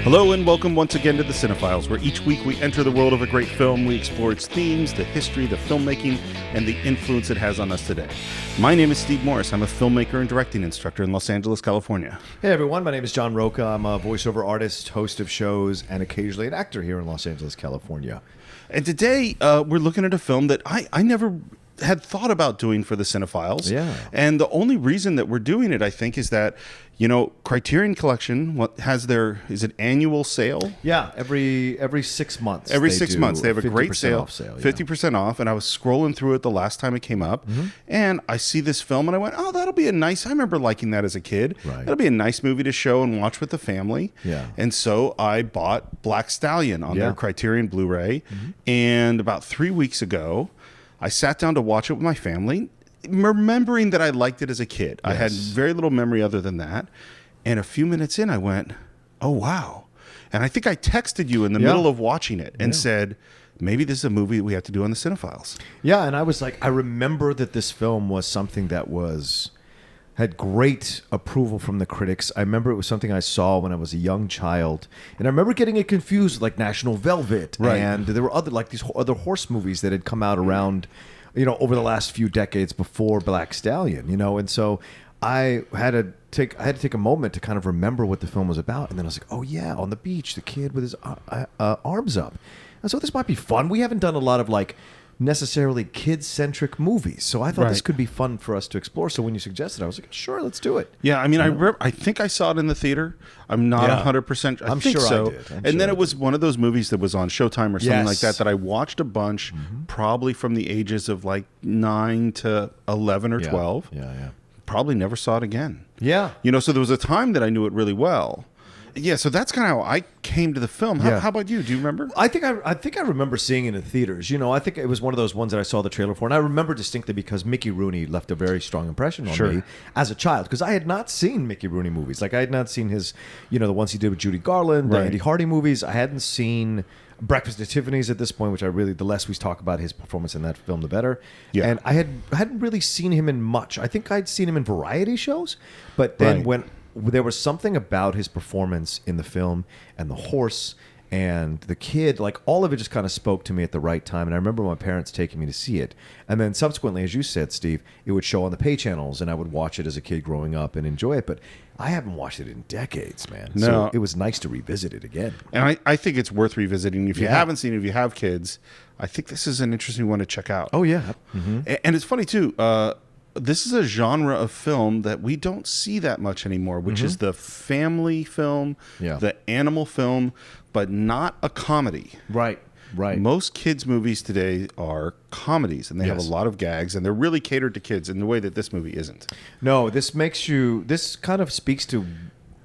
Hello and welcome once again to the Cine-Files, where each week we enter the world of a great film. We explore its themes, the history, the filmmaking, and the influence it has on us today. My name is Steve Morris. I'm a filmmaker and directing instructor in Los Angeles, California. Hey everyone, my name is John Roca. I'm a voiceover artist, host of shows, and occasionally an actor here in Los Angeles, California. And today we're looking at a film that I never had thought about doing for the Cine-Files. Yeah. And the only reason that we're doing it, I think, is that, you know, Criterion Collection has their, is it annual sale? Yeah, every 6 months. Every 6 months. They have a great sale, off sale 50% off. And I was scrolling through it the last time it came up. And I see this film and I went, oh, that'll be a nice, I remember liking that as a kid. Right. That'll be a nice movie to show and watch with the family. Yeah. And so I bought Black Stallion on their Criterion Blu-ray. And about 3 weeks ago, I sat down to watch it with my family, remembering that I liked it as a kid. I had very little memory other than that. And a few minutes in, I went, oh, wow. And I think I texted you in the middle of watching it and said, maybe this is a movie we have to do on the Cine-Files. Yeah, and I was like, I remember that this film was something that had great approval from the critics. I remember it was something I saw when I was a young child, and I remember getting it confused with like National Velvet, and there were other these other horse movies that had come out around, you know, over the last few decades before Black Stallion, you know, and so I had to take a moment to kind of remember what the film was about, and then I was like, oh yeah, on the beach, the kid with his arms up, and so this might be fun. We haven't done a lot of like necessarily kid-centric movies, so I thought this could be fun for us to explore. So when you suggested, I was like, sure, let's do it. Yeah, I mean, I think I saw it in the theater. I'm not 100%. I'm think sure so. I did. And then it was one of those movies that was on Showtime or something like that I watched a bunch, probably from the ages of like 9 to 11 or 12. Yeah. Probably never saw it again. Yeah. You know, so there was a time that I knew it really well. Yeah, so that's kind of how I came to the film. How about you? Do you remember? I think I remember seeing it in theaters. You know, I think it was one of those ones that I saw the trailer for, and I remember distinctly because Mickey Rooney left a very strong impression on me as a child, because I had not seen Mickey Rooney movies. Like I had not seen his, you know, the ones he did with Judy Garland, the Andy Hardy movies. I hadn't seen Breakfast at Tiffany's at this point, which the less we talk about his performance in that film, the better. Yeah. And I hadn't really seen him in much. I think I'd seen him in variety shows, but then when there was something about his performance in the film and the horse and the kid, like all of it just kind of spoke to me at the right time. And I remember my parents taking me to see it. And then subsequently, as you said, Steve, it would show on the pay channels and I would watch it as a kid growing up and enjoy it. But I haven't watched it in decades, man. No. So it was nice to revisit it again. And I think it's worth revisiting. If you haven't seen it, if you have kids, I think this is an interesting one to check out. Oh, yeah. And it's funny, too. This is a genre of film that we don't see that much anymore, which is the family film, the animal film, but not a comedy. Right. Most kids' movies today are comedies, and they have a lot of gags, and they're really catered to kids in the way that this movie isn't. No, this kind of speaks to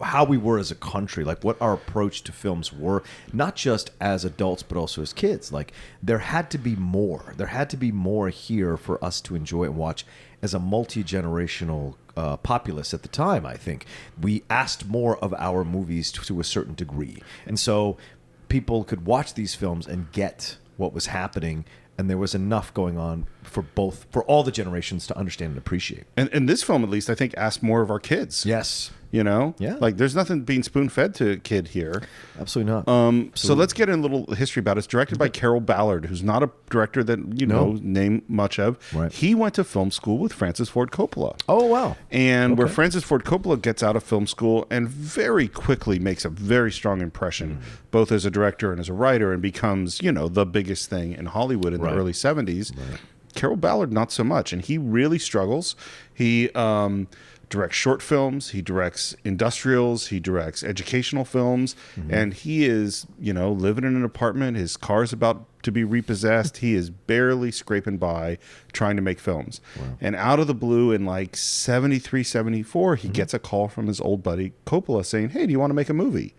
how we were as a country, like what our approach to films were, not just as adults, but also as kids. Like there had to be more. There had to be more here for us to enjoy and watch as a multi-generational populace at the time, I think. We asked more of our movies to a certain degree. And so people could watch these films and get what was happening, and there was enough going on for all the generations to understand and appreciate. And this film, at least, I think, asked more of our kids. Yes. You know? Yeah. Like, there's nothing being spoon-fed to a kid here. Absolutely not. So let's get in a little history about it. It's directed by Carroll Ballard, who's not a director that, you know, name much of. Right. He went to film school with Francis Ford Coppola. Oh, wow. And where Francis Ford Coppola gets out of film school and very quickly makes a very strong impression, both as a director and as a writer, and becomes, you know, the biggest thing in Hollywood in the early 70s. Right. Carroll Ballard, not so much. And he really struggles. He directs short films. He directs industrials. He directs educational films. And he is, you know, living in an apartment. His car's about to be repossessed. He is barely scraping by trying to make films. Wow. And out of the blue in like 73, 74, he gets a call from his old buddy Coppola saying, hey, do you want to make a movie?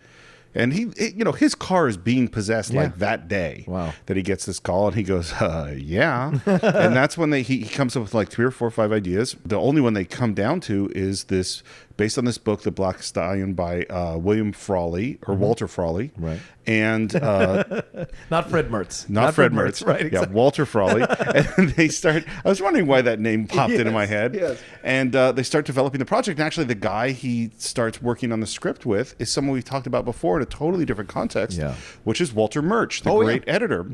And you know, his car is being possessed like that day that he gets this call, and he goes, yeah. And that's when he comes up with like 3 or 4 or 5 ideas. The only one they come down to is this based on this book, The Black Stallion by William Frawley, or Walter Frawley. Right. And not Fred Mertz. Not Fred Mertz. Right. Exactly. Yeah, Walter Frawley. And they start, I was wondering why that name popped into my head. Yes. And they start developing the project. And actually, the guy he starts working on the script with is someone we've talked about before in a totally different context, which is Walter Murch, the great editor.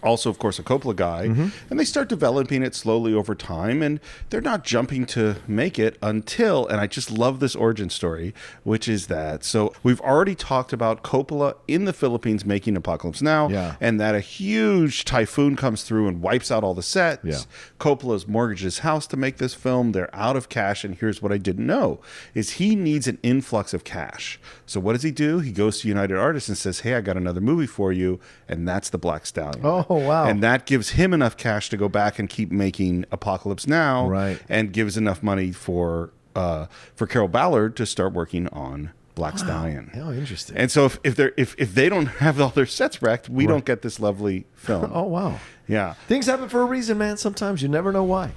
Also, of course, a Coppola guy. And they start developing it slowly over time, and they're not jumping to make it until, and I just love this origin story, which is that, so we've already talked about Coppola in the Philippines making Apocalypse Now, and that a huge typhoon comes through and wipes out all the sets. Coppola's mortgaged his house to make this film. They're out of cash, and here's what I didn't know, is he needs an influx of cash. So what does he do? He goes to United Artists and says, hey, I got another movie for you, and that's The Black Stallion. Oh, wow. And that gives him enough cash to go back and keep making Apocalypse Now, and gives enough money for Carol Ballard to start working on Black Stallion. Oh, interesting. And so if they don't have all their sets wrecked, we don't get this lovely film. Oh, wow. Yeah. Things happen for a reason, man. Sometimes you never know why.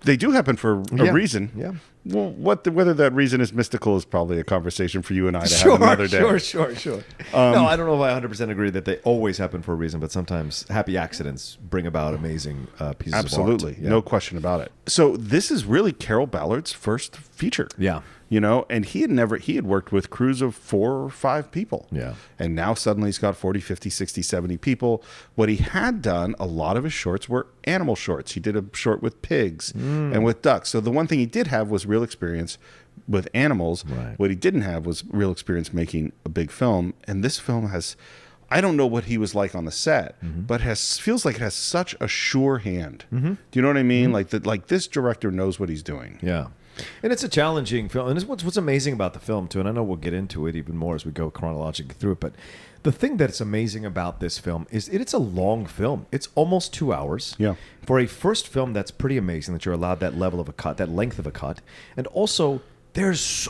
They do happen for a reason. Yeah. Well, whether that reason is mystical is probably a conversation for you and I to have another day. Sure. No, I don't know if I 100% agree that they always happen for a reason, but sometimes happy accidents bring about amazing pieces of art. Absolutely. No question about it. So this is really Carol Ballard's first feature. Yeah. You know, and he had worked with crews of 4 or 5 people. Yeah. And now suddenly he's got 40, 50, 60, 70 people. What he had done, a lot of his shorts were animal shorts. He did a short with pigs and with ducks. So the one thing he did have was real experience with animals. Right. What he didn't have was real experience making a big film. And this film has, I don't know what he was like on the set, but feels like it has such a sure hand. Do you know what I mean? Like this director knows what he's doing. Yeah. And it's a challenging film. And it's what's amazing about the film, too, and I know we'll get into it even more as we go chronologically through it, but the thing that's amazing about this film is it's a long film. It's almost 2 hours. Yeah. For a first film, that's pretty amazing that you're allowed that level of a cut, that length of a cut. And also, there's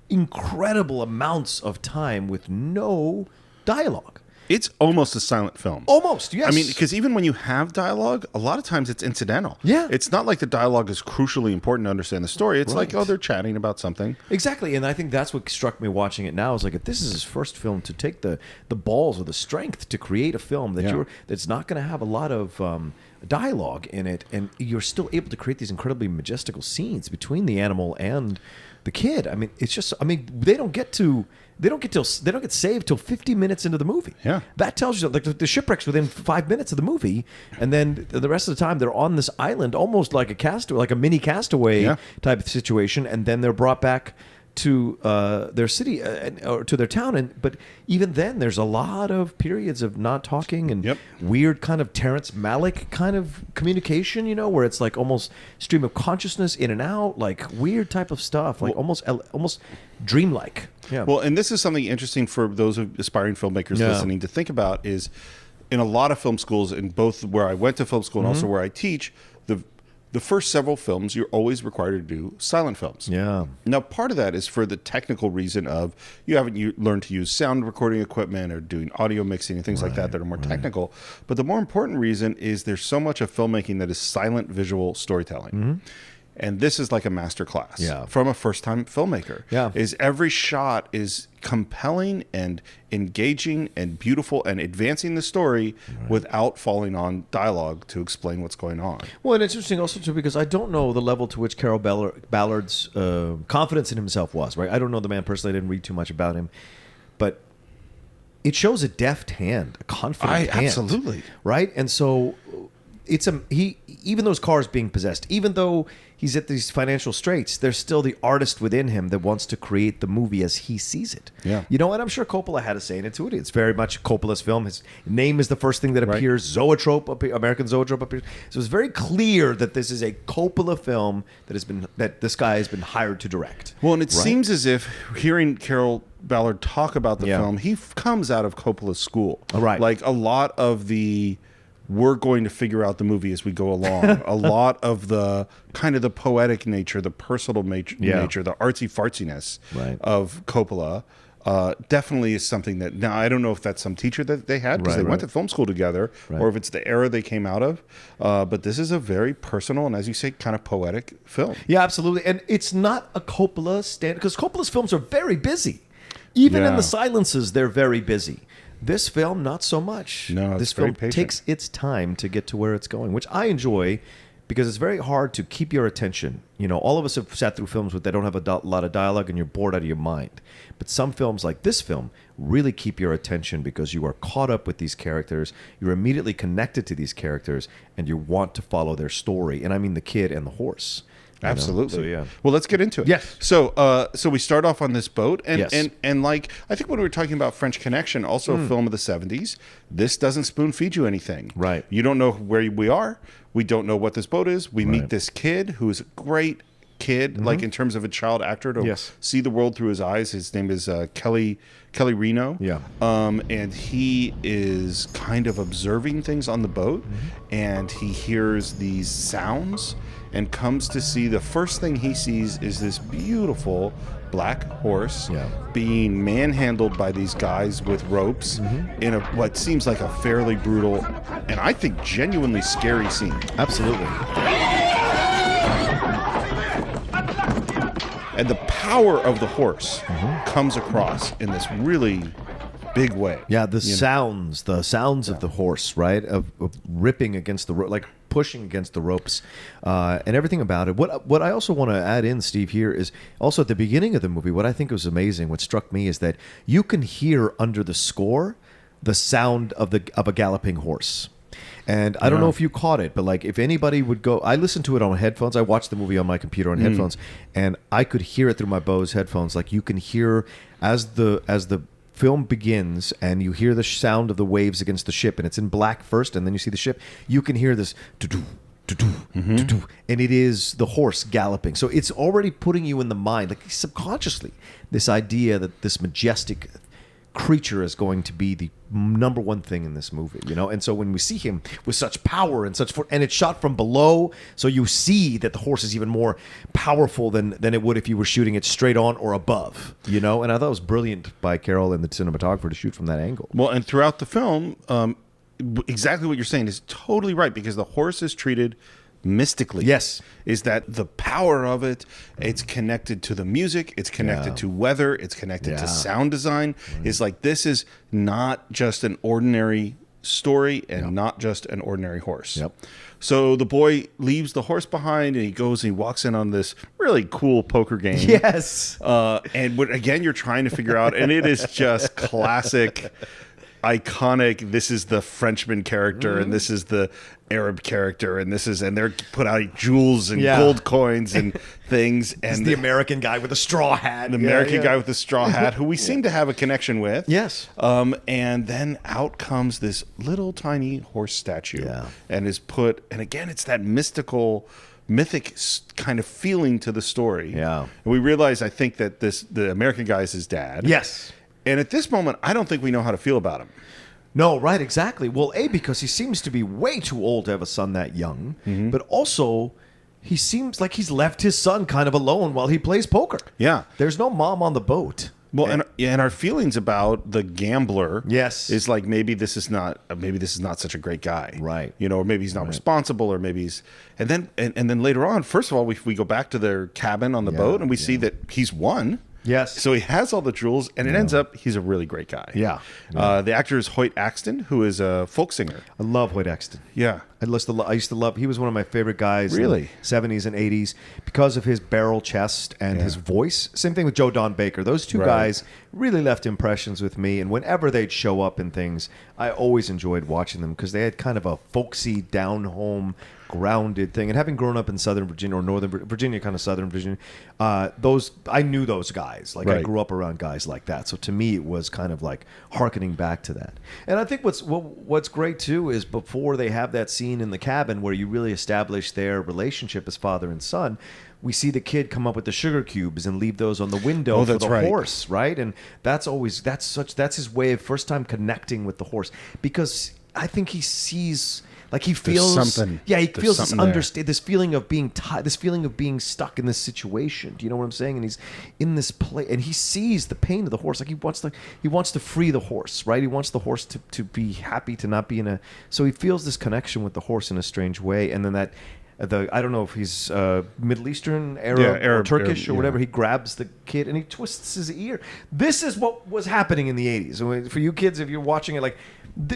incredible amounts of time with no dialogue. It's almost a silent film. Almost, yes. I mean, because even when you have dialogue, a lot of times it's incidental. Yeah. It's not like the dialogue is crucially important to understand the story. It's like, oh, they're chatting about something. Exactly. And I think that's what struck me watching it now is like, if this is his first film, to take the balls or the strength to create a film that's not going to have a lot of dialogue in it, and you're still able to create these incredibly majestical scenes between the animal and the kid. I mean, it's just, they don't get saved till 50 minutes into the movie. Yeah. That tells you, like, the shipwreck's within 5 minutes of the movie, and then the rest of the time they're on this island, almost like a castaway, like a mini castaway type of situation, and then they're brought back to their city or to their town. But even then, there's a lot of periods of not talking and weird kind of Terrence Malick kind of communication, where it's like almost stream of consciousness in and out, like weird type of stuff, like almost dreamlike. Yeah. Well, and this is something interesting for those aspiring filmmakers listening to think about is in a lot of film schools, in both where I went to film school and also where I teach, the first several films, you're always required to do silent films. Yeah. Now, part of that is for the technical reason of you haven't learned to use sound recording equipment or doing audio mixing and things like that are more technical. But the more important reason is there's so much of filmmaking that is silent visual storytelling. And this is like a master class from a first-time filmmaker. Yeah. Is every shot is compelling and engaging and beautiful and advancing the story without falling on dialogue to explain what's going on. Well, and it's interesting also, too, because I don't know the level to which Carol Ballard's confidence in himself was, right? I don't know the man personally. I didn't read too much about him. But it shows a deft hand, a confident hand. Absolutely. Right? And so even though his car is being possessed, even though he's at these financial straits, there's still the artist within him that wants to create the movie as he sees it. Yeah. And I'm sure Coppola had a say into it. It's very much Coppola's film. His name is the first thing that appears. Zoetrope, American Zoetrope appears. So it's very clear that this is a Coppola film that this guy has been hired to direct. Well, and it seems as if hearing Carol Ballard talk about the film, he comes out of Coppola's school. Right. Like a lot of the we're going to figure out the movie as we go along. A lot of the kind of the poetic nature, the personal nature, the artsy fartsiness of Coppola definitely is something that, now I don't know if that's some teacher that they had because they went to film school together, or if it's the era they came out of. But this is a very personal and, as you say, kind of poetic film. Yeah, absolutely. And it's not a Coppola standard, because Coppola's films are very busy. Even in the silences, they're very busy. This film, not so much. No, this it's very film patient. takes its time to get to where it's going, which I enjoy, because it's very hard to keep your attention. You know, all of us have sat through films where they don't have a lot of dialogue and you're bored out of your mind. But some films like this film really keep your attention because you are caught up with these characters. You're immediately connected to these characters and you want to follow their story. And I mean the kid and the horse. Absolutely. So, yeah. Well, let's get into it. Yes. So we start off on this boat, and, Yes. and like, I think when we were talking about French Connection, also a film of the 70s, this doesn't spoon feed you anything. Right. You don't know where we are. We don't know what this boat is. We meet this kid who is a great kid, like in terms of a child actor, to see the world through his eyes. His name is Kelly Reno. Yeah. And he is kind of observing things on the boat, and he hears these sounds and comes to see, the first thing he sees is this beautiful black horse being manhandled by these guys with ropes in a what seems like a fairly brutal and I think genuinely scary scene. Absolutely. And the power of the horse comes across in this really big way. Yeah, the sounds of the horse, right? Of ripping against the rope, like pushing against the ropes, and everything about it. What I also want to add in, Steve, here is also at the beginning of the movie, what I think was amazing, what struck me, is that you can hear under the score the sound of a galloping horse. And I don't know if you caught it, but like if anybody would go, I listened to it on headphones. I watched the movie on my computer on headphones, and I could hear it through my Bose headphones. Like you can hear as the film begins and you hear the sound of the waves against the ship, and it's in black first, and then you see the ship. You can hear this doo-doo, doo-doo, doo-doo, and it is the horse galloping. So it's already putting you in the mind, like subconsciously, this idea that this majestic creature is going to be the number one thing in this movie, you know. And so when we see him with such power and such and it's shot from below, so you see that the horse is even more powerful than it would if you were shooting it straight on or above, you know. And I thought it was brilliant by Carol and the cinematographer to shoot from that angle. Well, and throughout the film, exactly what you're saying is totally right, because the horse is treated mystically. Yes. Is that the power of it? It's connected to the music, it's connected to weather, it's connected to sound design. It's like, this is not just an ordinary story and not just an ordinary horse. So the boy leaves the horse behind and he goes and he walks in on this really cool poker game. Yes. And again, you're trying to figure out, and it is just classic, iconic. This is the Frenchman character, and this is the Arab character, and they're put out jewels and gold coins and things. And the American guy with a straw hat. The American guy with the straw hat, who we seem to have a connection with. Yes. And then out comes this little tiny horse statue, and is put. And again, it's that mythic kind of feeling to the story. Yeah. And we realize, I think, that the American guy is his dad. Yes. And at this moment, I don't think we know how to feel about him. No, right, exactly. Well, because he seems to be way too old to have a son that young, but also he seems like he's left his son kind of alone while he plays poker. Yeah. There's no mom on the boat. Well, and our feelings about the gambler, is like, maybe this is not such a great guy, right? You know, or maybe he's not responsible, or maybe he's, and then later on, first of all, we go back to their cabin on the boat, and we see that he's won. Yes. So he has all the jewels, and it ends up he's a really great guy. Yeah. The actor is Hoyt Axton, who is a folk singer. I love Hoyt Axton. Yeah. I used to love. He was one of my favorite guys. Really? In the 70s and 80s because of his barrel chest and his voice. Same thing with Joe Don Baker. Those two guys really left impressions with me. And whenever they'd show up in things, I always enjoyed watching them because they had kind of a folksy, down home, grounded thing. And having grown up in Southern Virginia or Northern Virginia, kind of Southern Virginia, I knew those guys. Like I grew up around guys like that. So to me, it was kind of like hearkening back to that. And I think what's great too is before they have that scene in the cabin where you really establish their relationship as father and son, we see the kid come up with the sugar cubes and leave those on the window for the horse, right? And that's his way of first time connecting with the horse, because I think he sees Like he feels something. Yeah, he There's feels this something there. this feeling of being this feeling of being stuck in this situation. Do you know what I'm saying? And he's in this place, and he sees the pain of the horse. Like he wants to free the horse, right? He wants the horse to be happy, to not be in a. So he feels this connection with the horse in a strange way, and then that. I don't know if he's Middle Eastern, Arab, or Turkish, or whatever. He grabs the kid and he twists his ear. This is what was happening in the 80s. For you kids, if you're watching it, like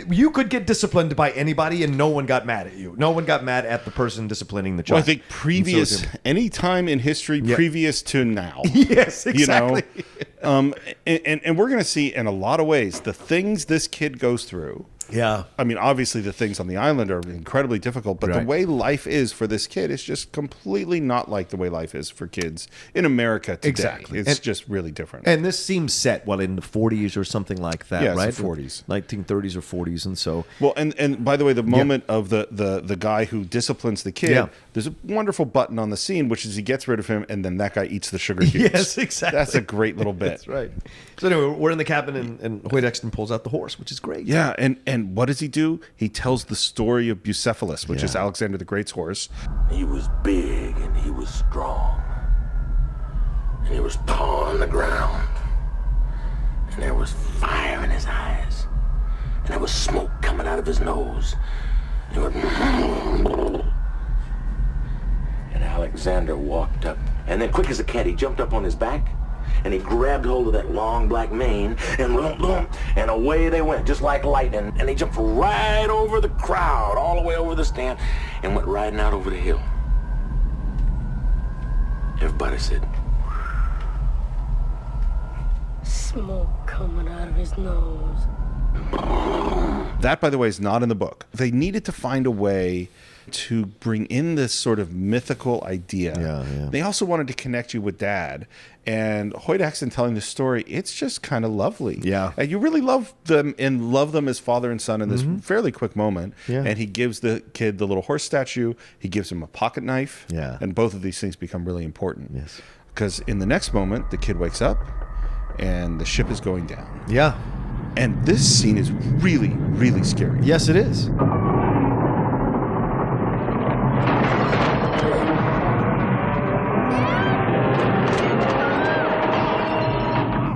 you could get disciplined by anybody and no one got mad at you. No one got mad at the person disciplining the child. Well, I think any time in history previous to now. Yes, exactly. And we're going to see in a lot of ways the things this kid goes through. Yeah. I mean, obviously the things on the island are incredibly difficult, but the way life is for this kid is just completely not like the way life is for kids in America today. Exactly. It's just really different. And this seems set, in the 40s or something like that, yeah, right? It's the 40s. 1930s or 40s, and so... Well, and by the way, the moment of the guy who disciplines the kid, there's a wonderful button on the scene, which is he gets rid of him, and then that guy eats the sugar cubes. Yes, exactly. That's a great little bit. That's right. So anyway, we're in the cabin, and Hoyt Exton pulls out the horse, which is great. Yeah, and what does he do? He tells the story of Bucephalus, which is Alexander the Great's horse. He was big and he was strong. And he was tall on the ground. And there was fire in his eyes. And there was smoke coming out of his nose. And he went... And Alexander walked up. And then quick as a cat, he jumped up on his back. And he grabbed hold of that long black mane, and boom, boom, and away they went, just like lightning. And he jumped right over the crowd, all the way over the stand, and went riding out over the hill. Everybody said, smoke coming out of his nose. That, by the way, is not in the book. They needed to find a way to bring in this sort of mythical idea. They also wanted to connect you with Dad. And Hoyt Exton telling the story, it's just kind of lovely. Yeah. And you really love them as father and son in this fairly quick moment. Yeah. And he gives the kid the little horse statue. He gives him a pocket knife. Yeah. And both of these things become really important. Yes. Because in the next moment, the kid wakes up and the ship is going down. Yeah. And this scene is really, really scary. Yes, it is.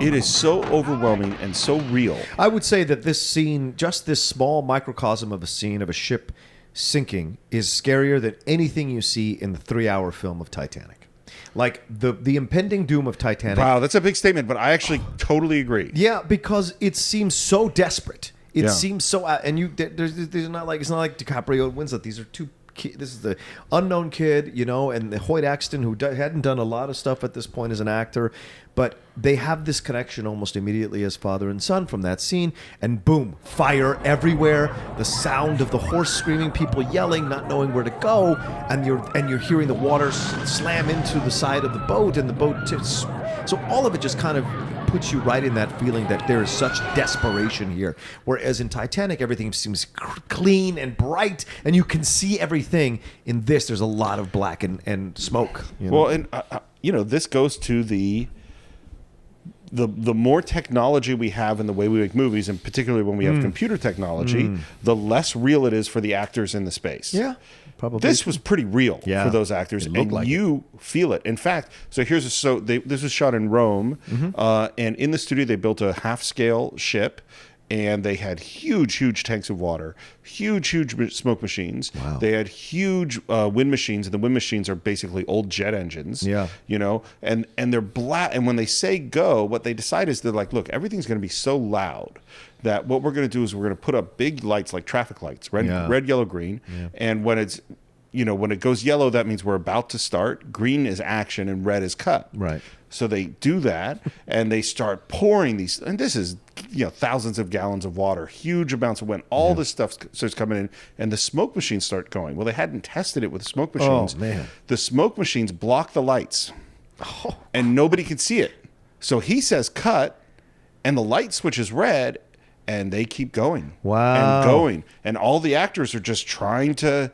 It is so overwhelming and so real. I would say that this scene, just this small microcosm of a scene of a ship sinking, is scarier than anything you see in the 3-hour film of Titanic. Like the impending doom of Titanic. Wow, that's a big statement, but I actually totally agree. Yeah, because it seems so desperate. It seems so, and there's not like, it's not like DiCaprio and Winslet. These are two. This is the unknown kid, and the Hoyt Exton, who hadn't done a lot of stuff at this point as an actor, but they have this connection almost immediately as father and son from that scene, and boom, fire everywhere, the sound of the horse screaming, people yelling, not knowing where to go, and you're hearing the water slam into the side of the boat, and the boat tips. So all of it just kind of puts you right in that feeling that there is such desperation here. Whereas in Titanic, everything seems clean and bright, and you can see everything. In this, there's a lot of black and smoke. Well, and this goes to the more technology we have in the way we make movies, and particularly when we have computer technology, the less real it is for the actors in the space. Yeah. Probably. This was pretty real for those actors, and you feel it. In fact, so this was shot in Rome, and in the studio they built a half-scale ship, and they had huge tanks of water, huge smoke machines. Wow. They had huge wind machines, and the wind machines are basically old jet engines. Yeah, and they're black. And when they say go, what they decide is they're like, look, everything's going to be so loud that what we're going to do is we're going to put up big lights like traffic lights, red, yellow, green, and when it's when it goes yellow, that means we're about to start. Green is action, and red is cut. Right. So they do that, and they start pouring these, and this is thousands of gallons of water, huge amounts of wind. All this stuff starts coming in, and the smoke machines start going. Well, they hadn't tested it with the smoke machines. Oh man! The smoke machines block the lights, and nobody can see it. So he says cut, and the light switches red. And they keep going. Wow. And going. And all the actors are just trying to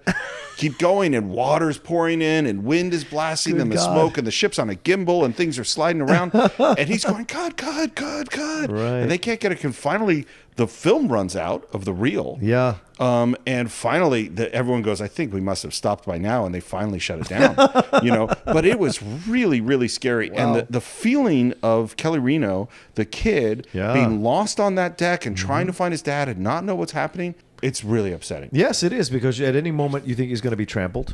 keep going, and water's pouring in, and wind is blasting, Good and the God. smoke, and the ship's on a gimbal, and things are sliding around, and he's going, cut. Right. And they can't get it. And finally, the film runs out of the reel. Yeah. And finally, everyone goes, I think we must have stopped by now, and they finally shut it down. But it was really, really scary. Wow. And the feeling of Kelly Reno, the kid, Yeah. being lost on that deck and trying to find his dad and not know what's happening, it's really upsetting. Yes, it is, because at any moment you think he's going to be trampled.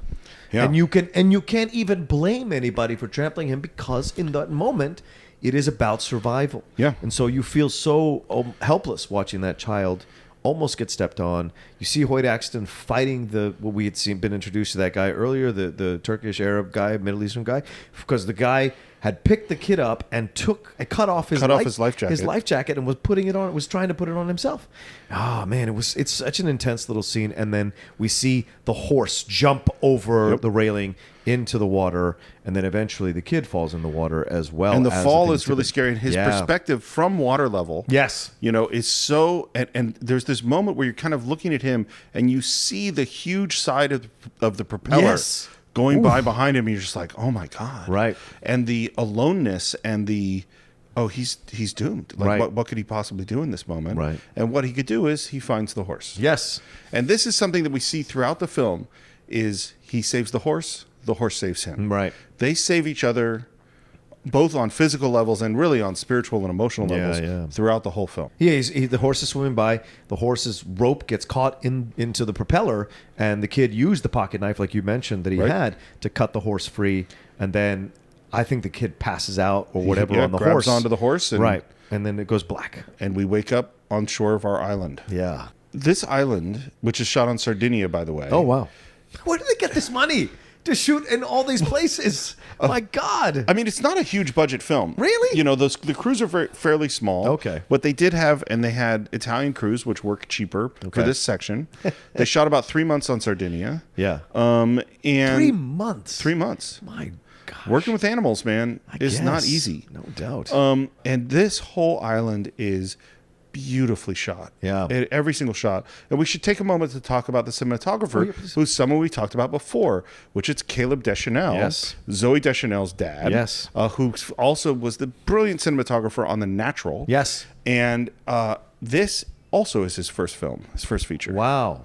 Yeah. And you can't even blame anybody for trampling him, because in that moment it is about survival. Yeah. And so you feel so helpless watching that child almost get stepped on. You see Hoyt Axton fighting what we had been introduced to that guy earlier, the Turkish Arab guy, Middle Eastern guy, because the guy had picked the kid up and cut off his life jacket and was trying to put it on himself. Oh man, it's such an intense little scene. And then we see the horse jump over the railing into the water, and then eventually the kid falls in the water as well. And the as fall things is really scary. And his perspective from water level, yes, is so. And there's this moment where you're kind of looking at him, and you see the huge side of the propeller. Yes. Going by behind him, and you're just like, oh my God. Right. And the aloneness and he's doomed. Like, Right. what could he possibly do in this moment? Right. And what he could do is he finds the horse. Yes. And this is something that we see throughout the film, is he saves the horse saves him. Right. They save each other both on physical levels and really on spiritual and emotional levels throughout the whole film. Yeah, the horse is swimming by. The horse's rope gets caught into the propeller, and the kid used the pocket knife, like you mentioned, that he had to cut the horse free. And then I think the kid passes out or whatever on the grabs horse. onto the horse. Right. And then it goes black. And we wake up on shore of our island. Yeah. This island, which is shot on Sardinia, by the way. Oh, wow. Where did they get this money to shoot in all these places? My God. I mean, it's not a huge budget film. Really? The crews are fairly small. Okay. What they did have, and they had Italian crews, which work cheaper for this section. They shot about 3 months on Sardinia. Yeah. And 3 months. 3 months. My gosh. Working with animals, man, is not guess. easy. No doubt. And this whole island is beautifully shot. Yeah. Every single shot. And we should take a moment to talk about the cinematographer, please. who's someone we talked about before, which is Caleb Deschanel. Yes. Zoe Deschanel's dad. Yes. Who also was the brilliant cinematographer on The Natural. Yes. And this also is his first film, his first feature. Wow.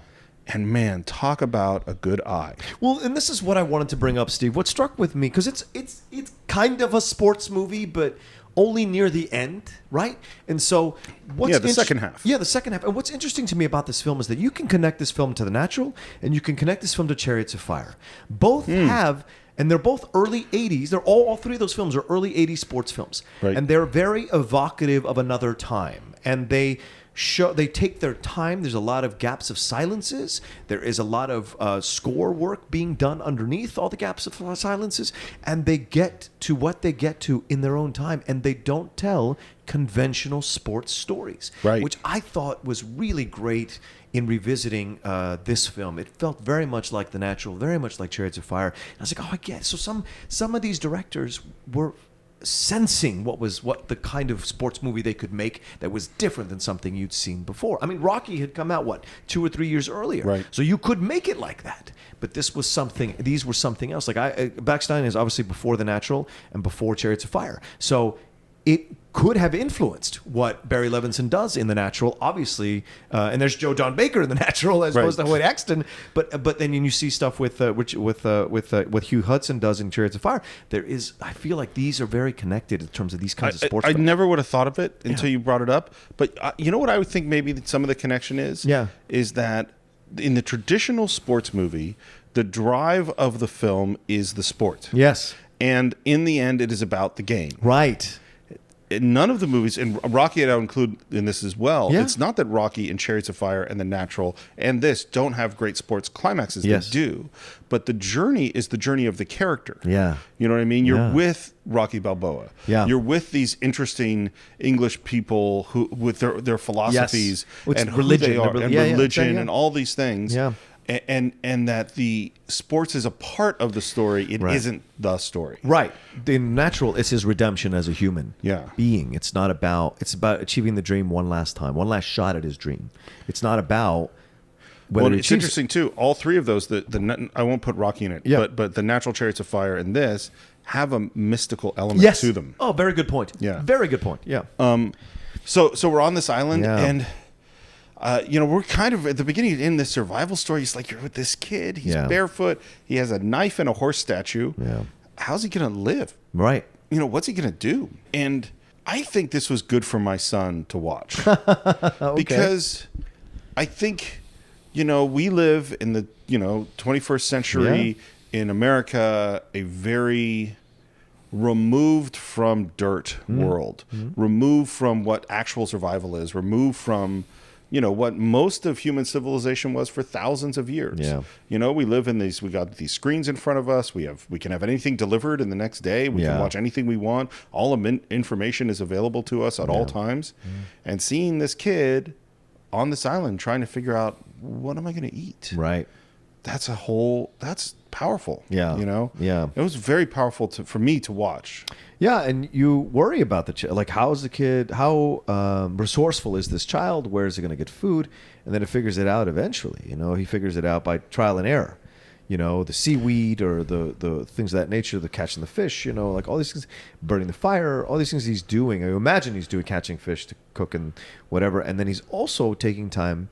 And man, talk about a good eye. Well, and this is what I wanted to bring up, Steve. What struck with me, because it's kind of a sports movie, but only near the end, right? And so the second half. Yeah, the second half. And what's interesting to me about this film is that you can connect this film to The Natural, and you can connect this film to Chariots of Fire. Both have, and they're both early 80s. They're all three of those films are early 80s sports films. Right. And they're very evocative of another time. And they take their time. There's a lot of gaps of silences. There is a lot of score work being done underneath all the gaps of silences, and they get to what they get to in their own time, and they don't tell conventional sports stories, right? Which I thought was really great in revisiting this film. It felt very much like The Natural, very much like Chariots of Fire. And I was like, oh, I get it. So some of these directors were sensing what the kind of sports movie they could make that was different than something you'd seen before. I mean, Rocky had come out 2 or 3 years earlier, right? So you could make it like that. But these were something else. Like Black Stallion is obviously before The Natural and before Chariots of Fire, so it could have influenced what Barry Levinson does in The Natural, obviously, and there's Joe Don Baker in The Natural as opposed to Hoyt Axton. But then you see stuff with what Hugh Hudson does in Chariots of Fire. I feel like these are very connected in terms of these kinds of sports. I never would have thought of it until you brought it up. But you know what I would think maybe that some of the connection is? Yeah. Is that in the traditional sports movie, the drive of the film is the sport. Yes. And in the end, it is about the game. Right. None of the movies, and Rocky I'll include in this as well, Yeah. it's not that Rocky and Chariots of Fire and The Natural and this don't have great sports climaxes. Yes. They do. But the journey is the journey of the character. Yeah. You know what I mean? You're Yeah. with Rocky Balboa. Yeah. You're with these interesting English people who with their philosophies With and religion, who they are, their and yeah, yeah, religion yeah. and all these things. Yeah. And that the sports is a part of the story. It Right. isn't the story. Right. In Natural, it's his redemption as a human being. It's about achieving the dream one last time, one last shot at his dream. It's not about Well, it's interesting too. All three of those, I won't put Rocky in it, but the Natural Chariots of Fire and this have a mystical element to them. Oh, very good point. Yeah, very good point. Yeah. So we're on this island, and we're kind of at the beginning in this survival story. He's like, you're with this kid. He's barefoot. He has a knife and a horse statue. Yeah. How's he gonna live? Right. What's he gonna do? And I think this was good for my son to watch because I think. We live in the 21st century in America, a very removed from dirt world, removed from what actual survival is, removed from what most of human civilization was for thousands of years. We live in we got these screens in front of us. We can have anything delivered in the next day. We can watch anything we want. All information is available to us at all times. And seeing this kid on this island trying to figure out, what am I going to eat? Right. That's powerful. Yeah. Yeah. It was very powerful for me to watch. Yeah. And you worry about the child. Like, how is the kid, how resourceful is this child? Where is he going to get food? And then it figures it out eventually. He figures it out by trial and error. The seaweed or the things of that nature, the catching the fish, like all these things, burning the fire, all these things he's doing. I imagine he's doing catching fish to cook and whatever. And then he's also taking time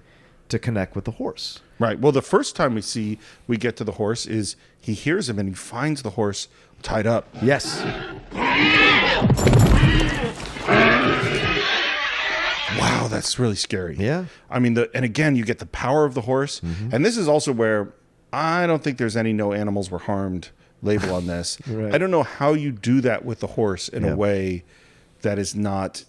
to connect with the horse. Right. Well, the first time we get to the horse is he hears him and he finds the horse tied up. Yes. Wow, that's really scary. Yeah. I mean, and again, you get the power of the horse. And this is also where I don't think there's any "no animals were harmed" label on this. Right. I don't know how you do that with the horse in a way that is not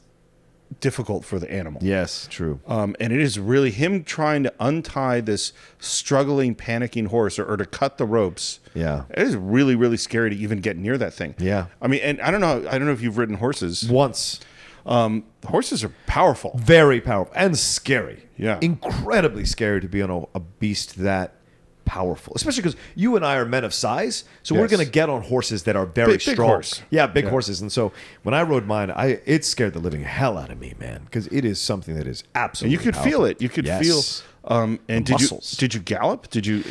difficult for the animal. Yes, true. And it is really him trying to untie this struggling, panicking horse or to cut the ropes. Yeah. It is really, really scary to even get near that thing. Yeah. I mean, and I don't know if you've ridden horses. Once. Horses are powerful. Very powerful and scary. Yeah. Incredibly scary to be on a beast that powerful, especially because you and I are men of size, so we're going to get on horses that are very strong. Big horse. Yeah, big horses. And so when I rode mine, it scared the living hell out of me, man, because it is something that is absolutely and you could powerful. feel it. You could feel. And did you gallop?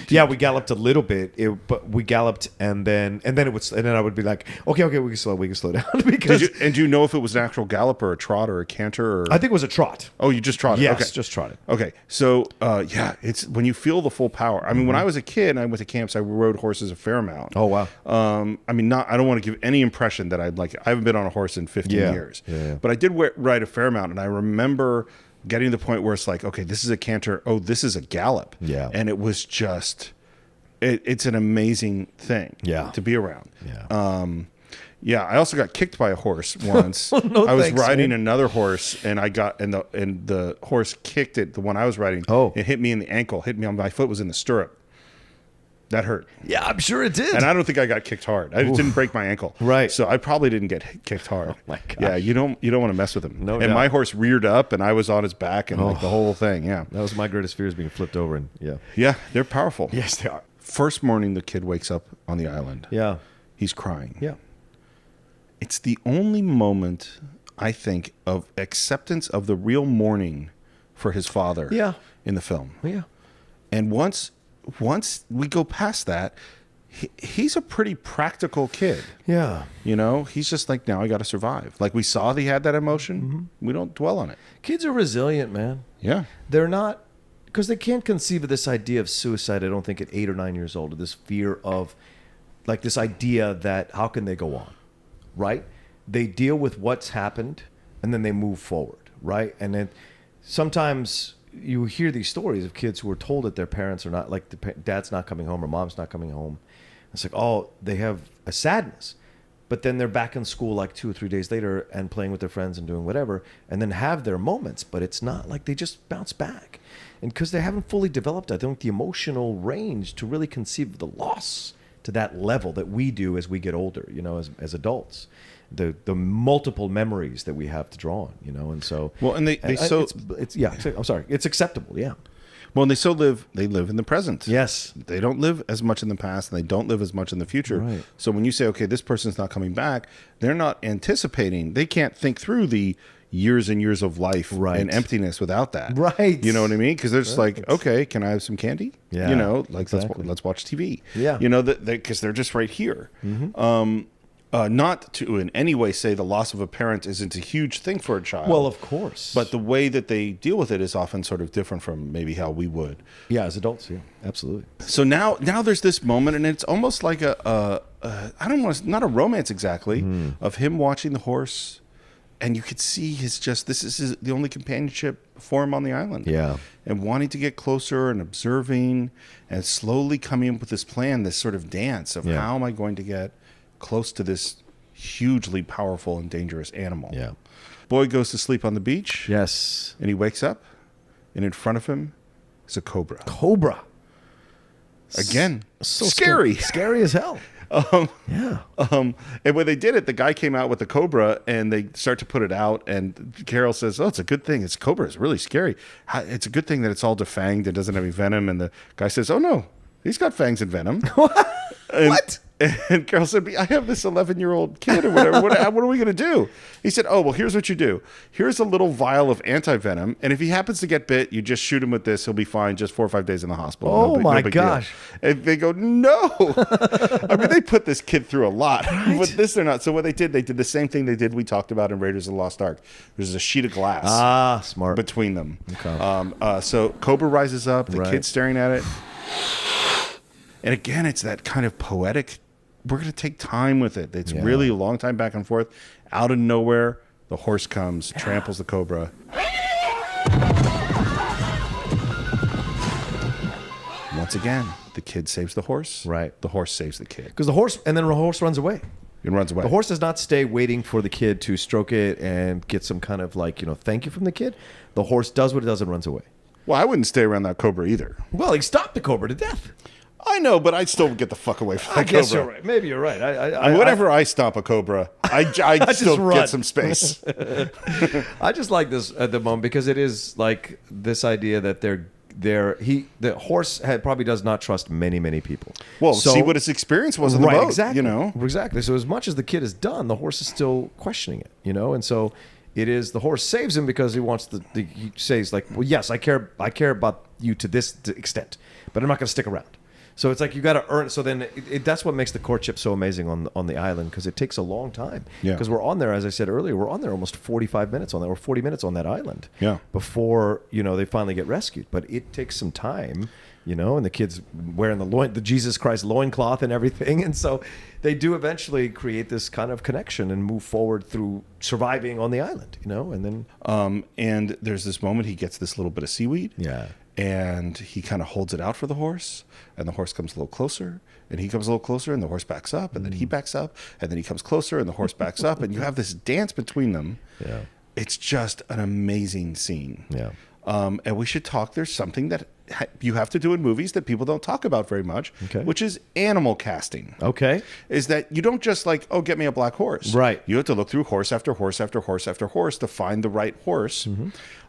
Yeah, we galloped a little bit, but we galloped, and then I would be like, okay, we can slow down because. Do you know if it was an actual gallop or a trot or a canter? Or I think it was a trot. Oh, you just trotted. Yes, okay. just trotted. Okay, so it's when you feel the full power. I mean, when I was a kid and I went to camps, I rode horses a fair amount. Oh wow. I mean, I don't want to give any impression that I haven't been on a horse in 15 years. Yeah. But I did ride a fair amount, and I remember getting to the point where it's like, okay, this is a canter. Oh, this is a gallop. Yeah. And it was just, it's an amazing thing. To be around. Yeah. I also got kicked by a horse once. I was riding another horse, and the horse kicked it. The one I was riding, it hit me in the ankle. Hit me on my foot was in the stirrup. That hurt. Yeah, I'm sure it did. And I don't think I got kicked hard. I didn't break my ankle. Right. So I probably didn't get kicked hard. Oh my God. Yeah, you don't want to mess with him. No and doubt. my horse reared up, and I was on his back, and like the whole thing. Yeah. That was my greatest fear, is being flipped over, and Yeah, they're powerful. Yes, they are. First morning, the kid wakes up on the island. Yeah. He's crying. Yeah. It's the only moment, I think, of acceptance of the real mourning for his father. In the film. Yeah. And once we go past that, he's a pretty practical kid. Yeah. He's just like, now I got to survive. Like, we saw he had that emotion. We don't dwell on it. Kids are resilient, man. Yeah. They're not, because they can't conceive of this idea of suicide, I don't think, at 8 or 9 years old, or this fear of, like, this idea that how can they go on, right? They deal with what's happened, and then they move forward, right? And then sometimes you hear these stories of kids who are told that their parents are not, like, dad's not coming home or mom's not coming home. It's like, oh, they have a sadness, but then they're back in school like 2 or 3 days later and playing with their friends and doing whatever, and then have their moments, but it's not like they just bounce back. And because they haven't fully developed, I think, the emotional range to really conceive of the loss to that level that we do as we get older, as adults. The multiple memories that we have to draw on, and so I'm sorry, it's acceptable, yeah. Well, and they live in the present. Yes, they don't live as much in the past, and they don't live as much in the future. Right. So when you say, okay, this person's not coming back, they're not anticipating. They can't think through the, years and years of life Right. and emptiness without that. Right. You know what I mean? Because they're just like, okay, can I have some candy? Yeah, You know, like exactly. let's watch TV. Yeah. You know, because they're just right here. Not to in any way say the loss of a parent isn't a huge thing for a child. Well, of course. But the way that they deal with it is often sort of different from maybe how we would. yeah, as adults, yeah, absolutely. So now there's this moment, and it's almost like I don't want to, not a romance exactly, of him watching the horse, and you could see this is the only companionship for him on the island. Yeah. And wanting to get closer and observing and slowly coming up with this plan, this sort of dance of how am I going to get close to this hugely powerful and dangerous animal. Yeah. Boy goes to sleep on the beach. Yes. And he wakes up, and in front of him is a cobra. Cobra. Again, So scary. Scary as hell. Yeah. And when they did it, the guy came out with the cobra, and they start to put it out. And Carol says, "Oh, it's a good thing. It's cobra. It's really scary. It's a good thing that it's all defanged and doesn't have any venom." And the guy says, "Oh no, he's got fangs and venom." What? And Carol said, "I have this 11-year-old kid or whatever. What are we going to do?" He said, "Oh, well, here's what you do. Here's a little vial of anti-venom. And if he happens to get bit, you just shoot him with this. He'll be fine. Just 4 or 5 days in the hospital. Oh, No my big deal." gosh. And they go, "No." I mean, they put this kid through a lot. But this, they're not. So what they did the same thing we talked about in Raiders of the Lost Ark. There's a sheet of glass. Ah, smart. Between them. Okay. So Cobra rises up. The Right. kid's staring at it. And again, it's that kind of poetic, we're going to take time with it. It's really a long time back and forth. Out of nowhere, the horse comes, tramples the cobra. Once again, the kid saves the horse. Right. The horse saves the kid. Because the horse runs away. It runs away. The horse does not stay waiting for the kid to stroke it and get some kind of thank you from the kid. The horse does what it does and runs away. Well, I wouldn't stay around that cobra either. Well, he stopped the cobra to death. I know, but I'd still get the fuck away from that I guess cobra. you're right. Maybe you're right. Whenever I stomp a cobra, I still run. get some space. I just like this at the moment because it is like this idea that the horse probably does not trust many people. Well, see what his experience was in the boat. Exactly. You know, exactly. So as much as the kid is done, the horse is still questioning it. And so it is the horse saves him because he wants he says like, well, yes, I care about you to this extent, but I'm not going to stick around. So it's like you got to earn. So then that's what makes the courtship so amazing on the island because it takes a long time. Yeah. Because we're on there, as I said earlier, we're on there almost 45 minutes on that, or 40 minutes on that island. Yeah. Before they finally get rescued, but it takes some time. And the kid's wearing the Jesus Christ loincloth and everything, and so they do eventually create this kind of connection and move forward through surviving on the island. And then and there's this moment he gets this little bit of seaweed. Yeah. And he kind of holds it out for the horse, and the horse comes a little closer, and he comes a little closer, and the horse backs up, and then he backs up, and then he comes closer, and the horse backs up, and you have this dance between them. Yeah. It's just an amazing scene. Yeah. And we should talk. There's something that you have to do in movies that people don't talk about very much, Okay. which is animal casting. Okay. Is that you don't just like, oh, get me a black horse. Right. You have to look through horse after horse after horse after horse to find the right horse.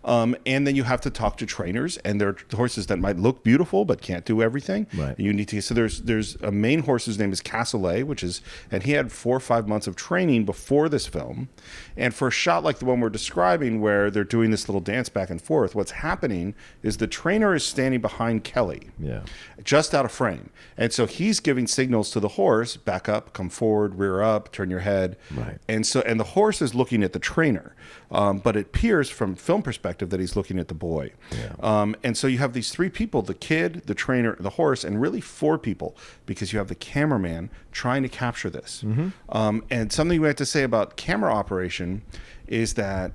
And then you have to talk to trainers, and there are horses that might look beautiful but can't do everything. Right. You need to. So there's a main horse whose name is Cassoulet, and he had 4 or 5 months of training before this film. And for a shot like the one we're describing, where they're doing this little dance back and forth, what's happening is the trainer is standing behind Kelly. Yeah. Just out of frame. And so he's giving signals to the horse, back up, come forward, rear up, turn your head. Right. And the horse is looking at the trainer. But it appears from film perspective that he's looking at the boy. Yeah. And so you have these 3 people, the kid, the trainer, the horse, and really 4 people, because you have the cameraman trying to capture this. And something we have to say about camera operation is that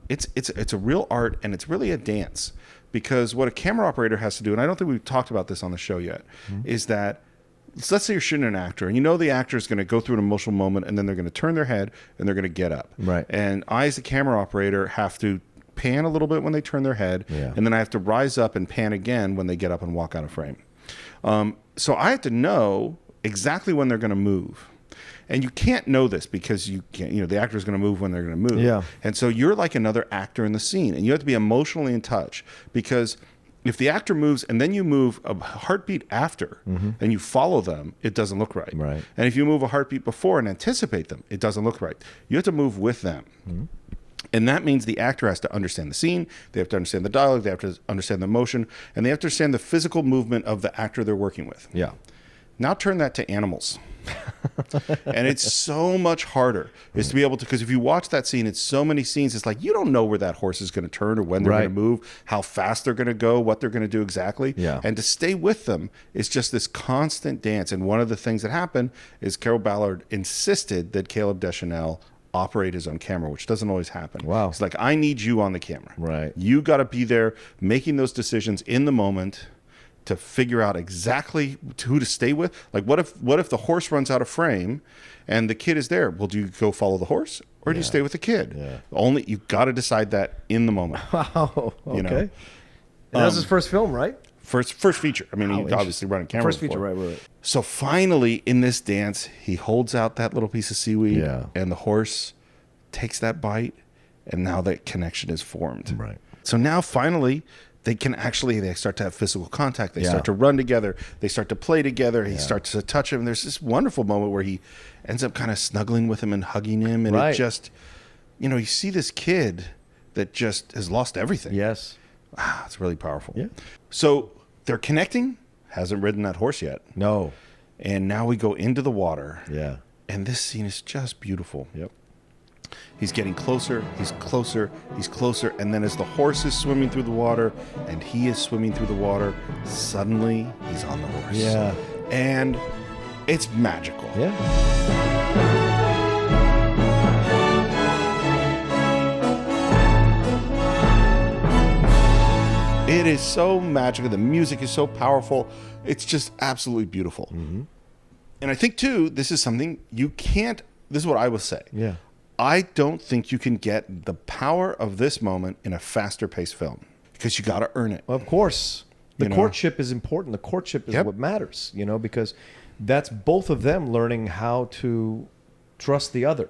it's a real art, and it's really a dance. Because what a camera operator has to do, and I don't think we've talked about this on the show yet, is that let's say you're shooting an actor, and the actor is going to go through an emotional moment, and then they're going to turn their head, and they're going to get up. Right. And I, as a camera operator, have to pan a little bit when they turn their head, and then I have to rise up and pan again when they get up and walk out of frame. So I have to know exactly when they're going to move. And you can't know this because you can't, the actor's going to move when they're going to move. Yeah. And so you're like another actor in the scene, and you have to be emotionally in touch, because if the actor moves and then you move a heartbeat after and you follow them, it doesn't look right. Right. And if you move a heartbeat before and anticipate them, it doesn't look right. You have to move with them. And that means the actor has to understand the scene, they have to understand the dialogue, they have to understand the emotion, and they have to understand the physical movement of the actor they're working with. Yeah. Now turn that to animals. And it's so much harder is to be able to, because if you watch that scene, it's so many scenes, it's like you don't know where that horse is going to turn or when they're going to move, how fast they're going to go, what they're going to do exactly. Yeah. And to stay with them is just this constant dance. And one of the things that happened is Carol Ballard insisted that Caleb Deschanel operate his own camera, which doesn't always happen. Wow. It's like, I need you on the camera. Right. You got to be there making those decisions in the moment to figure out exactly who to stay with. Like, what if the horse runs out of frame and the kid is there? Well, do you go follow the horse or do you stay with the kid? Yeah. Only you've got to decide that in the moment. Wow. Okay. You know? And that was his first film, right? First feature. I mean, he obviously running camera. First feature, before. right. So finally, in this dance, he holds out that little piece of seaweed, Yeah. and the horse takes that bite, and now that connection is formed. Right. So now finally, they start to have physical contact. They start to run together. They start to play together. He starts to touch him. There's this wonderful moment where he ends up kind of snuggling with him and hugging him. And it just, you see this kid that just has lost everything. Yes. Ah, it's really powerful. Yeah. So they're connecting. Hasn't ridden that horse yet. No. And now we go into the water. Yeah. And this scene is just beautiful. Yep. He's getting closer, he's closer, he's closer. And then as the horse is swimming through the water and he is swimming through the water, suddenly he's on the horse. Yeah. And it's magical. Yeah. It is so magical. The music is so powerful. It's just absolutely beautiful. Mm-hmm. And I think, too, this is something you can't, this is what I will say. Yeah. I don't think you can get the power of this moment in a faster paced film because you got to earn it. Of course. The courtship is important. The courtship is what matters, because that's both of them learning how to trust the other,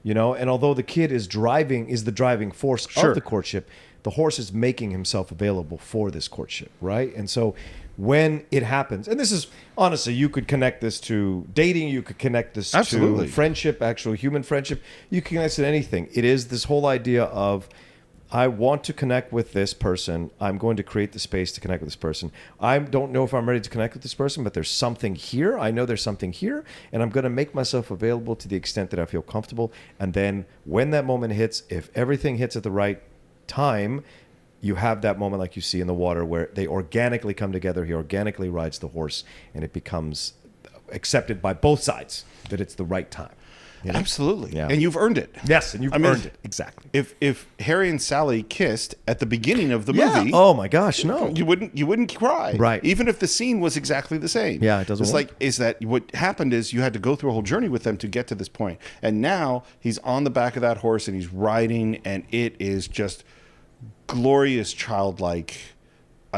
and although the kid is the driving force of the courtship, the horse is making himself available for this courtship, right? And so when it happens, and this is, honestly, you could connect this to dating, you could connect this to friendship, actual human friendship, you can connect it to anything. It is this whole idea of, I want to connect with this person. I'm going to create the space to connect with this person. I don't know if I'm ready to connect with this person, but there's something here. I know there's something here, and I'm going to make myself available to the extent that I feel comfortable. And then when that moment hits, if everything hits at the right time, you have that moment like you see in the water where they organically come together. He organically rides the horse, and it becomes accepted by both sides that it's the right time. Absolutely. Yeah. And you've earned it. Yes, and you've earned it. Exactly. If Harry and Sally kissed at the beginning of the movie, oh my gosh, no. You wouldn't cry. Right. Even if the scene was exactly the same. Yeah, it doesn't It's work. like, is that what happened is you had to go through a whole journey with them to get to this point. And now he's on the back of that horse and he's riding, and it is just glorious, childlike.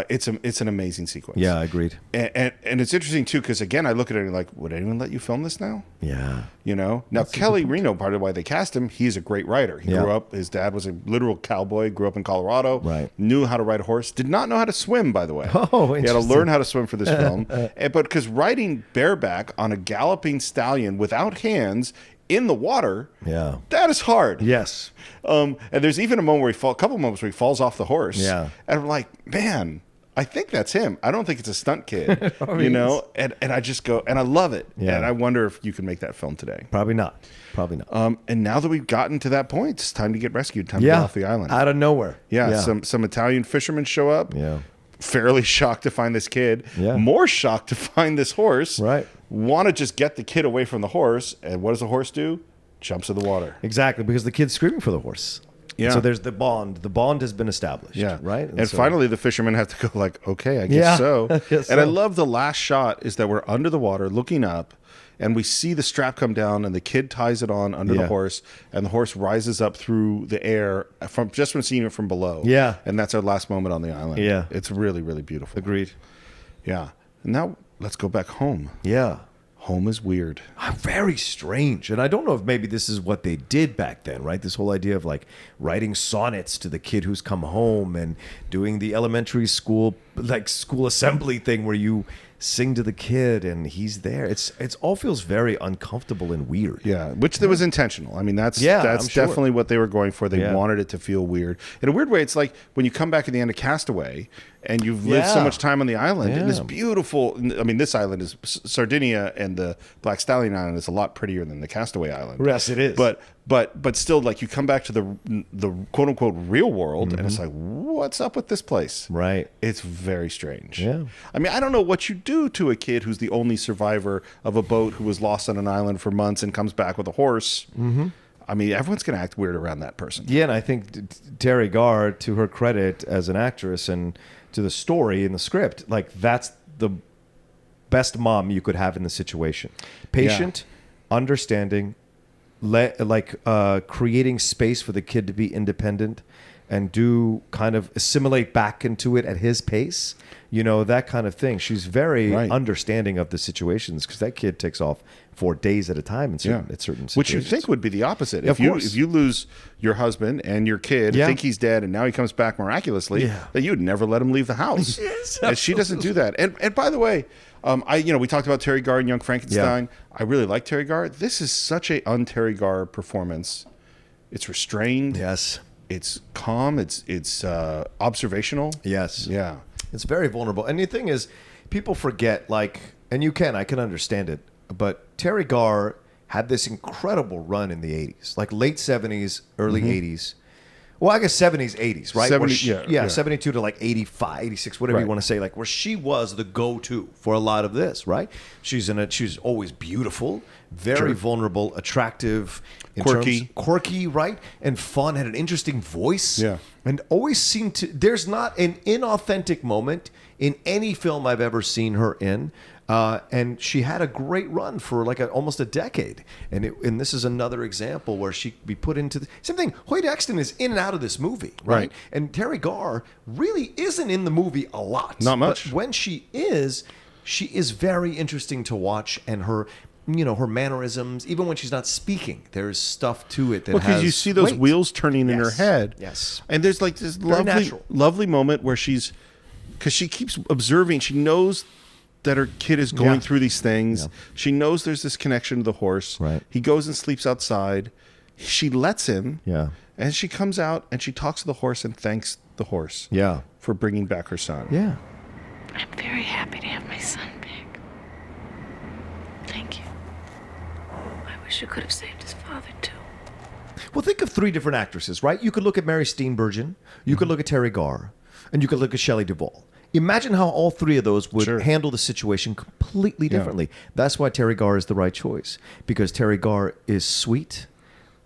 It's an amazing sequence. Yeah, agreed. And it's interesting too, because again, I look at it and like, would anyone let you film this now? Yeah. Now Kelly Reno, part of why they cast him, he's a great writer. He grew up, his dad was a literal cowboy, grew up in Colorado, right? Knew how to ride a horse, did not know how to swim, by the way. Oh, he had to learn how to swim for this film. But because riding bareback on a galloping stallion without hands in the water, that is hard. Yes. And there's even a couple moments where he falls off the horse. Yeah. And I'm like, man, I think that's him. I don't think it's a stunt kid, And I just go, and I love it. Yeah. And I wonder if you can make that film today. Probably not. And now that we've gotten to that point, it's time to get rescued. Time to get off the island. Out of nowhere. Yeah. Some Italian fishermen show up. Yeah. Fairly shocked to find this kid. Yeah. More shocked to find this horse. Right. Want to just get the kid away from the horse. And what does the horse do? Jumps in the water. Exactly, because the kid's screaming for the horse. Yeah. So there's the bond. The bond has been established. Yeah. Right. And so, finally, the fishermen have to go like, okay, I guess so. And I love the last shot is that we're under the water looking up, and we see the strap come down, and the kid ties it on under the horse, and the horse rises up through the air from seeing it from below. Yeah. And that's our last moment on the island. Yeah. It's really, really beautiful. Agreed. Yeah. And now let's go back home. Yeah. Home is weird. Very strange. And I don't know if maybe this is what they did back then, right? This whole idea of like writing sonnets to the kid who's come home and doing the elementary school like school assembly thing where you sing to the kid and he's there. It's all feels very uncomfortable and weird. Yeah, which that was intentional. I mean, that's I'm sure. definitely what they were going for. They wanted it to feel weird. In a weird way, it's like when you come back at the end of Castaway and you've lived so much time on the island and this beautiful, I mean, this island is Sardinia, and the Black Stallion Island is a lot prettier than the Castaway Island. Yes, it is. But still, like, you come back to the quote unquote real world and it's like, what's up with this place? Right. It's very strange. Yeah. I mean, I don't know what you do to a kid who's the only survivor of a boat who was lost on an island for months and comes back with a horse. Mm-hmm. I mean, everyone's going to act weird around that person. Yeah, and I think Terry Garr, to her credit as an actress and to the story in the script, like, that's the best mom you could have in the situation. Patient, understanding, creating space for the kid to be independent and do kind of assimilate back into it at his pace, that kind of thing. She's very understanding of the situations, because that kid takes off for days at a time in certain situations. Which you think would be the opposite. If you lose your husband and your kid, think he's dead, and now he comes back miraculously, that you'd never let him leave the house. Yes, and she doesn't do that. And by the way, we talked about Terry Garr and Young Frankenstein. I really like Terry Garr. This is such a un-Terry Garr performance. It's restrained. Yes. It's calm. It's observational. Yes. Yeah. It's very vulnerable. And the thing is, people forget, I can understand it, but Terry Garr had this incredible run in the 80s, like late 70s, early 80s. Well, I guess 70s, 80s, right? 72 to like 85, 86, whatever you want to say, like where she was the go-to for a lot of this, right? She's always beautiful, very vulnerable, attractive, quirky, right? And fun, had an interesting voice. Yeah. And always seemed to, there's not an inauthentic moment in any film I've ever seen her in. And she had a great run for almost a decade. And this is another example where she could be put into the same thing. Hoyt Exton is in and out of this movie, right? And Terry Garr really isn't in the movie a lot. Not much. But when she is very interesting to watch, and her mannerisms, even when she's not speaking, there's stuff to it that because you see those wheels turning in her head. Yes. And there's like this lovely moment where because she keeps observing, she knows that her kid is going through these things. Yeah. She knows there's this connection to the horse. Right. He goes and sleeps outside. She lets him. Yeah. And she comes out and she talks to the horse and thanks the horse. Yeah. For bringing back her son. Yeah. I'm very happy to have my son back. Thank you. I wish you could have saved his father, too. Well, think of three different actresses, right? You could look at Mary Steenburgen, you could look at Terry Garr, and you could look at Shelley Duvall. Imagine how all three of those would handle the situation completely differently. Yeah. That's why Terry Garr is the right choice, because Terry Garr is sweet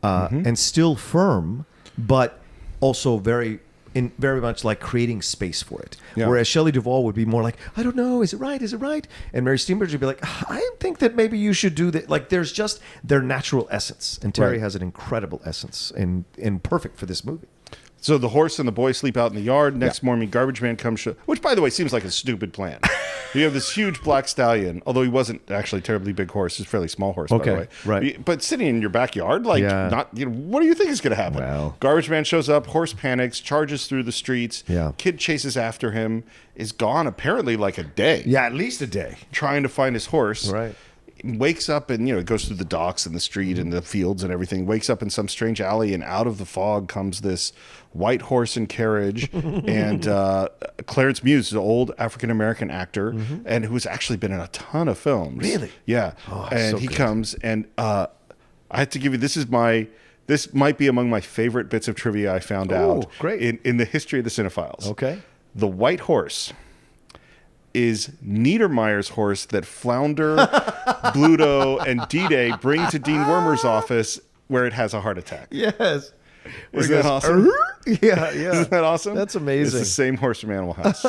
and still firm, but also very much like creating space for it. Yeah. Whereas Shelley Duvall would be more like, I don't know, is it right? Is it right? And Mary Steenburgen would be like, I think that maybe you should do that. Like, there's just their natural essence. And Terry has an incredible essence and perfect for this movie. So the horse and the boy sleep out in the yard. Next morning, garbage man comes, which, by the way, seems like a stupid plan. You have this huge black stallion, although he wasn't actually a terribly big horse. He's a fairly small horse, by the way. Right. But sitting in your backyard, what do you think is going to happen? Well. Garbage man shows up, horse panics, charges through the streets. Yeah. Kid chases after him, is gone apparently like a day. Yeah, at least a day. Trying to find his horse. Right. Wakes up and, it goes through the docks and the street and the fields and everything. Wakes up in some strange alley, and out of the fog comes this white horse and carriage. And Clarence Muse is an old African-American actor and who's actually been in a ton of films. Really? Yeah. Oh, and so he good. comes, and I have to give you, this might be among my favorite bits of trivia I found out great. in the history of the Cine-Files. Okay. The white horse is Niedermeyer's horse that Flounder, Bluto, and D-Day bring to Dean Wormer's office, where it has a heart attack. Yes. Isn't that awesome? Yeah. Isn't that awesome? That's amazing. It's the same horse from Animal House.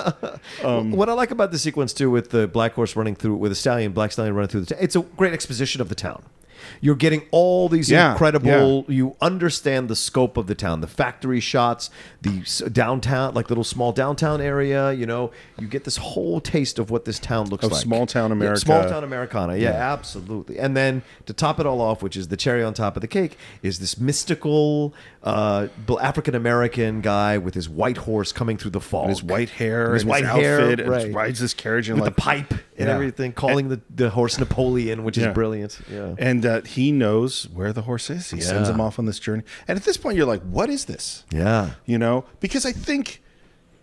What I like about the sequence, too, with the black horse running through, with the Black Stallion running through the town, it's a great exposition of the town. You're getting all these Yeah, incredible. You understand the scope of the town, the factory shots, the downtown, like little small downtown area. You know, you get this whole taste of what this town looks Of like. small town America. Small town Americana. Yeah, absolutely. And then to top it all off, which is the cherry on top of the cake, is this mystical African American guy with his white horse coming through the fog, And his white hair, and his and white his hair, outfit, and right. just rides this carriage and with like the pipe and Yeah. everything, calling the horse Napoleon, which is Yeah. brilliant. Yeah. And he knows where the horse is. He sends him off on this journey. And at this point, you're like, what is this? Yeah. You know? Because I think,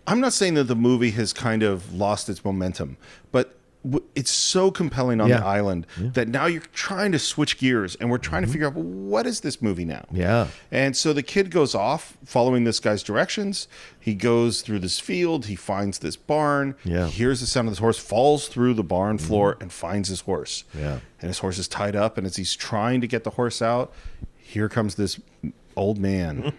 I'm not saying that the movie has kind of lost its momentum, but it's so compelling on Yeah. the island that now you're trying to switch gears and we're trying to figure out, well, what is this movie now? Yeah. And so the kid goes off following this guy's directions. He goes through this field. He finds this barn. Yeah. He hears the sound of his horse, falls through the barn floor and finds his horse. Yeah. And his horse is tied up. And as he's trying to get the horse out, here comes this old man.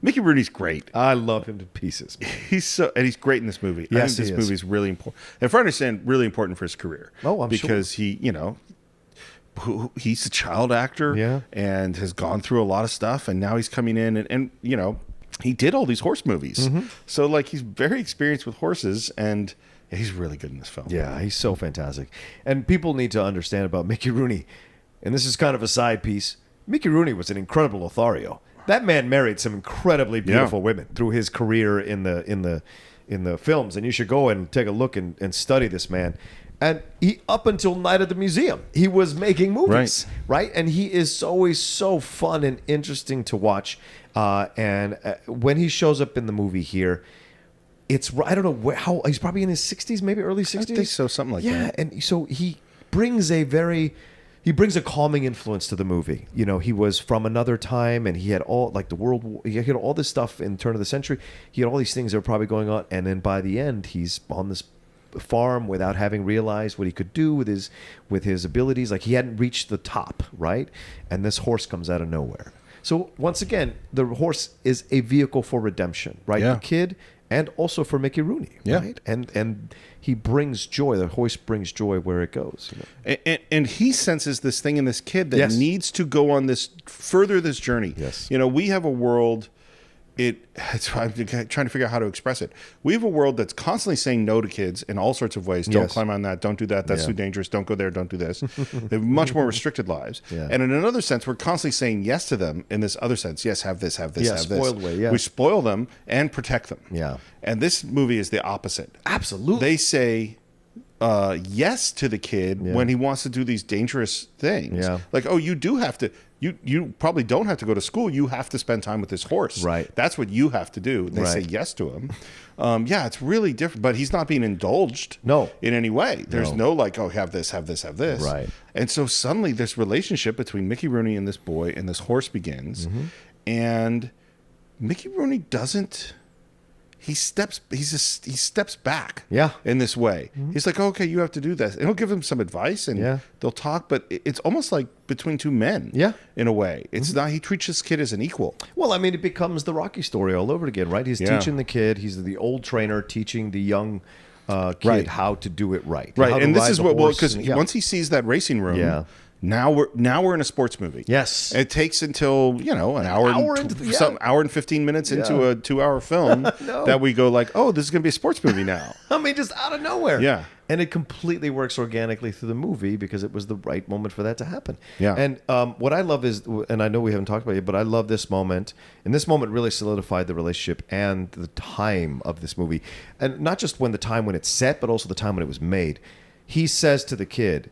Mickey Rooney's great. I love him to pieces. He's great in this movie. Yes, I think this he is. movie is really important. And if I understand, really important for his career. Oh, I'm sure. Because he, he's a child actor Yeah. and has gone through a lot of stuff. And now he's coming in and he did all these horse movies. Mm-hmm. So like he's very experienced with horses and he's really good in this film. Yeah, he's so fantastic. And people need to understand about Mickey Rooney, and this is kind of a side piece. Mickey Rooney was an incredible Lothario. That man married some incredibly beautiful women through his career in the films, and you should go and take a look and study this man. And he, up until Night at the Museum, he was making movies, right? And he is always so fun and interesting to watch. And when he shows up in the movie here, I don't know how he's probably in his 60s, maybe early 60s. I think so, something like that. Yeah, and so he brings a calming influence to the movie. You know, he was from another time, and he had all like the World War. He had all this stuff in turn of the century. He had all these things that were probably going on, and then by the end, he's on this farm without having realized what he could do with his abilities. Like he hadn't reached the top, right? And this horse comes out of nowhere. So once again, the horse is a vehicle for redemption, right? Yeah. The kid. And also for Mickey Rooney, right? And he brings joy. The horse brings joy where it goes. And he senses this thing in this kid that needs to go on further this journey. Yes. We have a world. I'm trying to figure out how to express it. We have a world that's constantly saying no to kids in all sorts of ways. Don't climb on that. Don't do that. That's too dangerous. Don't go there. Don't do this. They have much more restricted lives. Yeah. And in another sense, we're constantly saying yes to them in this other sense. Yes, have this, have this, have spoiled this. way, yeah. We spoil them and protect them. Yeah. And this movie is the opposite. Absolutely. They say yes to the kid when he wants to do these dangerous things. Yeah. Like, oh, you do have to. You probably don't have to go to school. You have to spend time with this horse. Right. That's what you have to do. And they say yes to him. It's really different. But he's not being indulged. No. In any way. There's no like, oh, have this, have this, have this. Right. And so suddenly this relationship between Mickey Rooney and this boy and this horse begins, and Mickey Rooney doesn't. He steps back. Yeah. In this way, he's like, okay, you have to do this, and he'll give him some advice, and they'll talk. But it's almost like between two men. Yeah. In a way, it's not. He treats this kid as an equal. Well, I mean, it becomes the Rocky story all over again, right? He's teaching the kid. He's the old trainer teaching the young kid how to do it right. Right. How to And this ride is the what horse because and- once he sees that racing room. Now we're in a sports movie. Yes. It takes until an hour and 15 minutes into a 2-hour film that we go like, oh, this is gonna be a sports movie now. I mean, just out of nowhere. Yeah. And it completely works organically through the movie because it was the right moment for that to happen. Yeah. And what I love is, and I know we haven't talked about it, but I love this moment. And this moment really solidified the relationship and the time of this movie. And not just the time when it's set, but also the time when it was made. He says to the kid,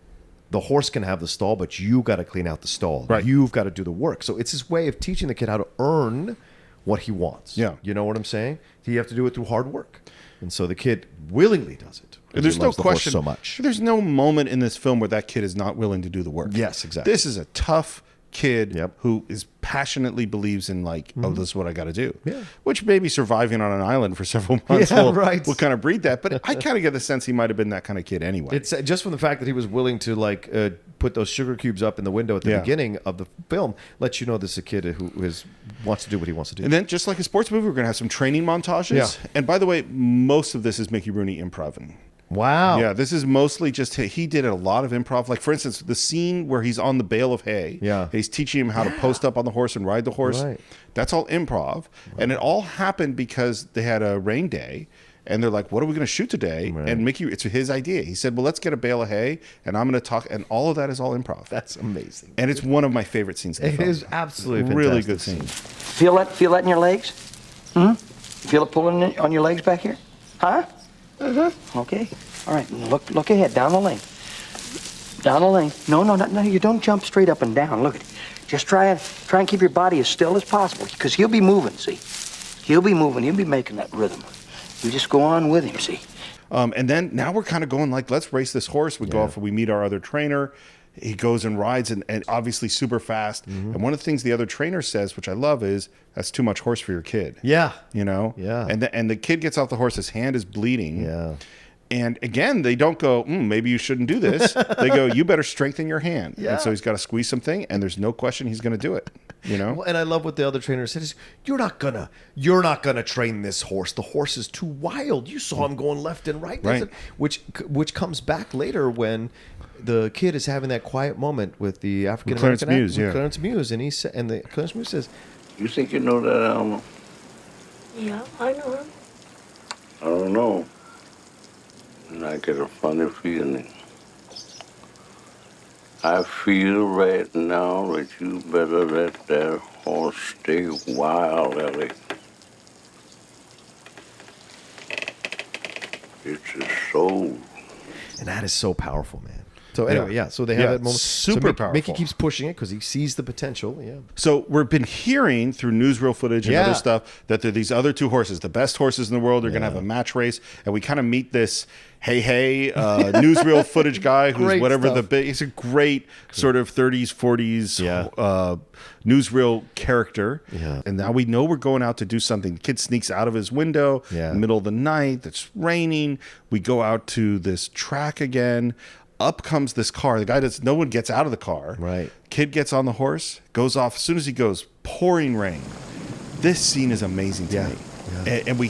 the horse can have the stall, but you got to clean out the stall. Right. You've got to do the work. So it's his way of teaching the kid how to earn what he wants. Yeah. You know what I'm saying? You have to do it through hard work. And so the kid willingly does it. There's no question. So much. There's no moment in this film where that kid is not willing to do the work. Yes, exactly. This is a tough kid who is passionately believes in like, oh, this is what I got to do. Yeah. Which maybe surviving on an island for several months will kind of breed that. But I kind of get the sense he might have been that kind of kid anyway. It's just from the fact that he was willing to put those sugar cubes up in the window at the beginning of the film lets you know this is a kid who wants to do what he wants to do. And then just like a sports movie, we're going to have some training montages. Yeah. And by the way, most of this is Mickey Rooney improv. Wow. Yeah, this is mostly just he did a lot of improv. Like, for instance, the scene where he's on the bale of hay. Yeah. He's teaching him how to post up on the horse and ride the horse. Right. That's all improv. And it all happened because they had a rain day. And they're like, what are we going to shoot today? Right. And Mickey, it's his idea. He said, well, let's get a bale of hay, and I'm going to talk. And all of that is all improv. That's amazing. And it's one of my favorite scenes. In the It film. is absolutely really fantastic good scene. Feel that in your legs? Feel it pulling on your legs back here? Huh? Okay. All right. Look ahead. Down the lane. Down the lane. No. You don't jump straight up and down. Look at it. Just try and keep your body as still as possible, because he'll be moving. See, he'll be moving. He'll be making that rhythm. You just go on with him. See. And then now we're kind of going like, let's race this horse. We go off and we meet our other trainer. He goes and rides and obviously super fast. And one of the things the other trainer says, which I love, is that's too much horse for your kid. Yeah. You know? Yeah. And the kid gets off the horse, his hand is bleeding. Yeah. And again, they don't go, maybe you shouldn't do this. They go, you better strengthen your hand. Yeah. And so he's got to squeeze something, and there's no question he's going to do it. You know? Well, and I love what the other trainer said is, you're not gonna train this horse. The horse is too wild. You saw him going left and right. Right. Which comes back later when the kid is having that quiet moment with the African Clarence American Muse, yeah. Clarence Muse, and Clarence Muse says, You think you know that animal? Yeah, I know him. I don't know. And I get a funny feeling. I feel right now that you better let that horse stay wild, Ellie. It's his soul. and that is so powerful, man. So anyway, so they have that moment. Super so Mickey powerful. keeps pushing it because he sees the potential. Yeah. So we've been hearing through newsreel footage and Yeah. other stuff that there are these other two horses, the best horses in the world. They're going to have a match race, and we kind of meet this newsreel footage guy who's Great whatever stuff. he's a great sort of 30s, 40s newsreel character. Yeah. And now we know we're going out to do something. The kid sneaks out of his window in the middle of the night. It's raining. We go out to this track again. Up comes this car. The guy no one gets out of the car. Right. Kid gets on the horse, goes off. As soon as he goes, pouring rain. This scene is amazing to me. Yeah. And we,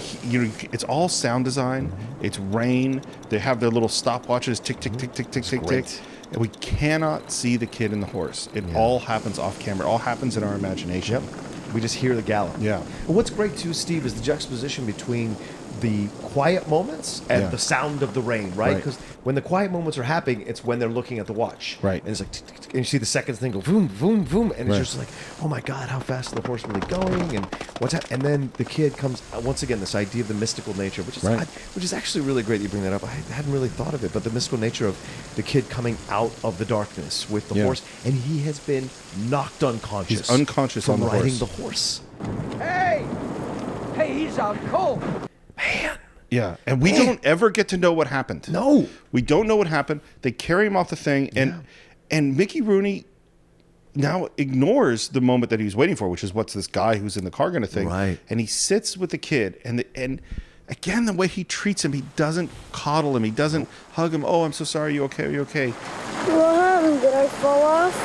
it's all sound design. It's rain. They have their little stopwatches, tick, tick, tick, tick, tick, tick, tick. great. And we cannot see the kid and the horse. It all happens off camera. It all happens in our imagination. Yep. We just hear the gallop. Yeah. And what's great too, Steve, is the juxtaposition between the quiet moments and the sound of the rain, right? Right. Because when the quiet moments are happening, it's when they're looking at the watch. Right. And it's like, tick, tick, tick, and you see the seconds thing go boom, boom, boom. And Right. it's just like, oh my God, how fast is the horse really going? And what's that? And then the kid comes, once again, this idea of the mystical nature, which is Right. which is actually really great that you bring that up. I hadn't really thought of it, but the mystical nature of the kid coming out of the darkness with the Yeah. horse, and he has been knocked unconscious. He's unconscious from on the riding horse. the horse. Hey, he's out cold. Man. Yeah. And we don't ever get to know what happened. No. We don't know what happened. They carry him off the thing, and Mickey Rooney now ignores the moment that he was waiting for, which is what's this guy who's in the car going to think. Right. And he sits with the kid, and again, the way he treats him, he doesn't coddle him, he doesn't hug him. Oh, I'm so sorry. You okay? Are you okay? What happened? Did I fall off?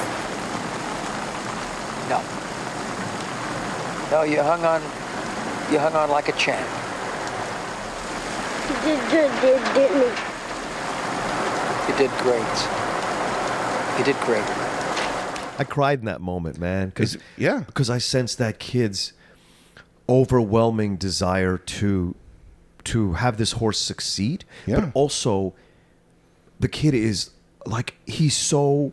No, you hung on like a champ. You did good, didn't you? You did great. You did great. I cried in that moment, man. Yeah. Because I sensed that kid's overwhelming desire to have this horse succeed. Yeah. But also, the kid is like, he's so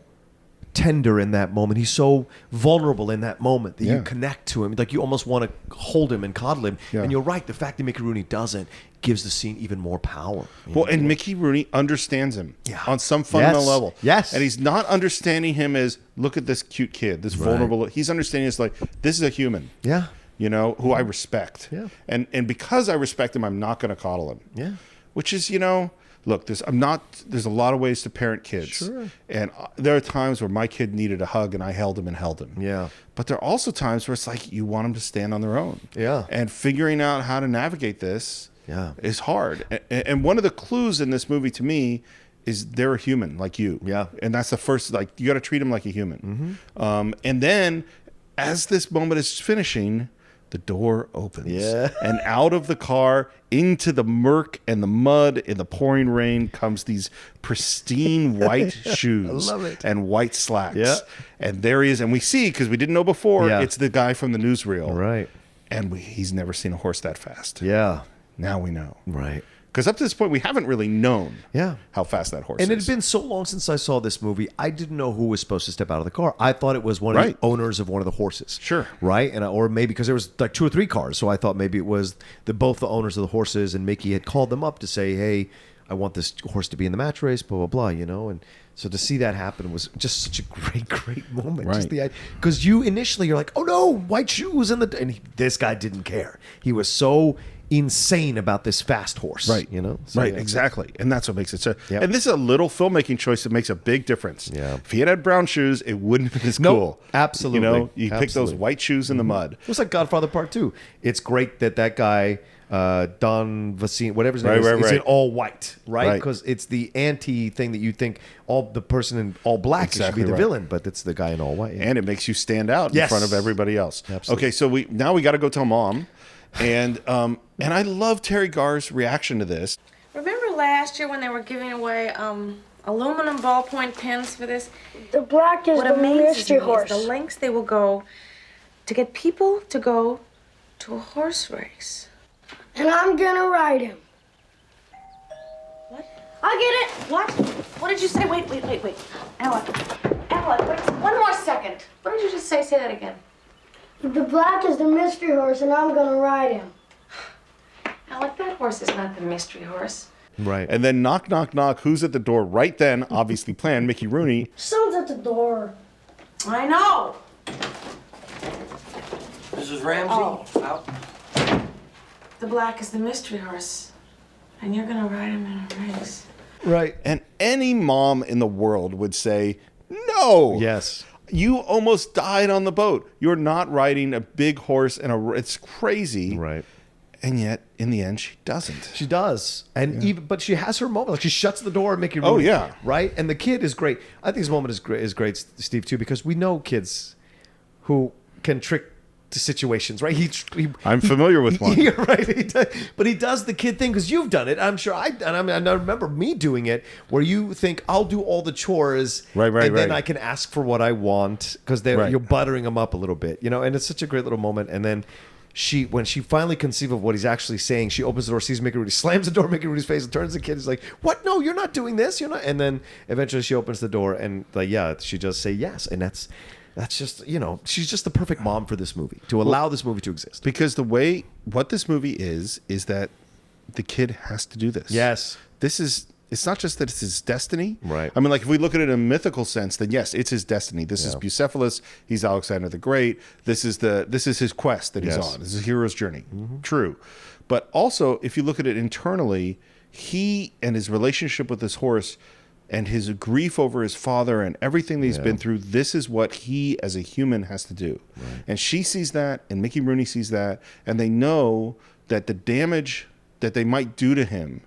tender in that moment. He's so vulnerable in that moment that you connect to him. Like, you almost want to hold him and coddle him. Yeah. And you're right. The fact that Mickey Rooney doesn't gives the scene even more power. Well, and Mickey Rooney understands him Yeah. on some fundamental Yes. level. Yes. And he's not understanding him as, look at this cute kid, this vulnerable. He's understanding it's like, this is a human. Yeah. You know, who I respect. Yeah. And because I respect him, I'm not going to coddle him. Yeah. Which is, look, there's a lot of ways to parent kids. Sure. And there are times where my kid needed a hug and I held him and held him. Yeah. But there are also times where it's like you want them to stand on their own. Yeah. And figuring out how to navigate this is hard. And one of the clues in this movie to me is they're a human like you. Yeah. And that's the first, like, you got to treat them like a human. And then as this moment is finishing, the door opens. Yeah. And out of the car into the murk and the mud in the pouring rain comes these pristine white shoes. I love it. And white slacks. Yeah. And there he is. And we see, because we didn't know before, Yeah. it's the guy from the newsreel. Right. And he's never seen a horse that fast. Yeah. Now we know. Right. Because up to this point, we haven't really known how fast that horse And it is. had been so long since I saw this movie, I didn't know who was supposed to step out of the car. I thought it was one of the owners of one of the horses. Sure. Right? Or maybe because there was like 2 or 3 cars, so I thought maybe it was both the owners of the horses, and Mickey had called them up to say, hey, I want this horse to be in the match race, blah, blah, blah, you know? And so to see that happen was just such a great moment. Right. Because you're like, oh no, white shoes. And this guy didn't care. He was so insane about this fast horse. Right. You know? So, Right, yeah. exactly. And that's what makes it so. Yep. And this is a little filmmaking choice that makes a big difference. Yeah. If he had brown shoes, it wouldn't have been as Nope, cool. absolutely. You know, you pick those Absolutely. white shoes in the mud. It was like Godfather Part 2. It's great that guy, Don Vasine, whatever his name Right, is, is right. in all white, right? Right. Because it's the anti thing that you think the person in all black should Exactly be the right. villain, but it's the guy in all white. Yeah. And it makes you stand out Yes. in front of everybody else. Absolutely. Okay, so we got to go tell Mom. And I love Terry Garr's reaction to this. Remember last year when they were giving away aluminum ballpoint pens for this? The black is What the amazes mystery me is horse. the lengths they will go to get people to go to a horse race. And I'm gonna ride him. What? I'll get it. What? What did you say? Wait. Ella, wait one more second. What did you just say? Say that again. The black is the mystery horse, and I'm gonna ride him. Alec, that horse is not the mystery horse. Right. And then knock, knock, knock. Who's at the door right then? Obviously planned. Mickey Rooney. Someone's at the door. I know. Mrs. Ramsey? Oh. Out. The black is the mystery horse, and you're gonna ride him in a race. Right. And any mom in the world would say, no. Yes. You almost died on the boat. You're not riding a big horse it's crazy. Right. And yet, in the end, she doesn't. She does, and but she has her moment. Like she shuts the door and Mickey Rooney. Oh, yeah. Right. And the kid is great. I think his moment is great, Steve, too, because we know kids who can trick to situations. Right. I'm familiar with one. Yeah, right. But he does the kid thing because you've done it. I'm sure I remember me doing it where you think I'll do all the chores, Right, and then right. I can ask for what I want because Right. you're buttering them up a little bit, you know. And it's such a great little moment. And then when she finally conceives of what he's actually saying, she opens the door, sees Mickey Rooney, slams the door in Mickey Rooney's face, and turns to the kid. He's like, "What? No, you're not doing this. You're not." And then eventually she opens the door, and she does say yes, and that's just, you know, she's just the perfect mom for this movie to allow this movie to exist. Because what this movie is that the kid has to do this. Yes. It's not just that it's his destiny. Right. I mean, like if we look at it in a mythical sense, then yes, it's his destiny. This is Bucephalus. He's Alexander the Great. This is his quest that he's Yes. on. This is a hero's journey. True. But also, if you look at it internally, he and his relationship with this horse and his grief over his father and everything that he's been through, this is what he as a human has to do. Right. And she sees that, and Mickey Rooney sees that, and they know that the damage that they might do to him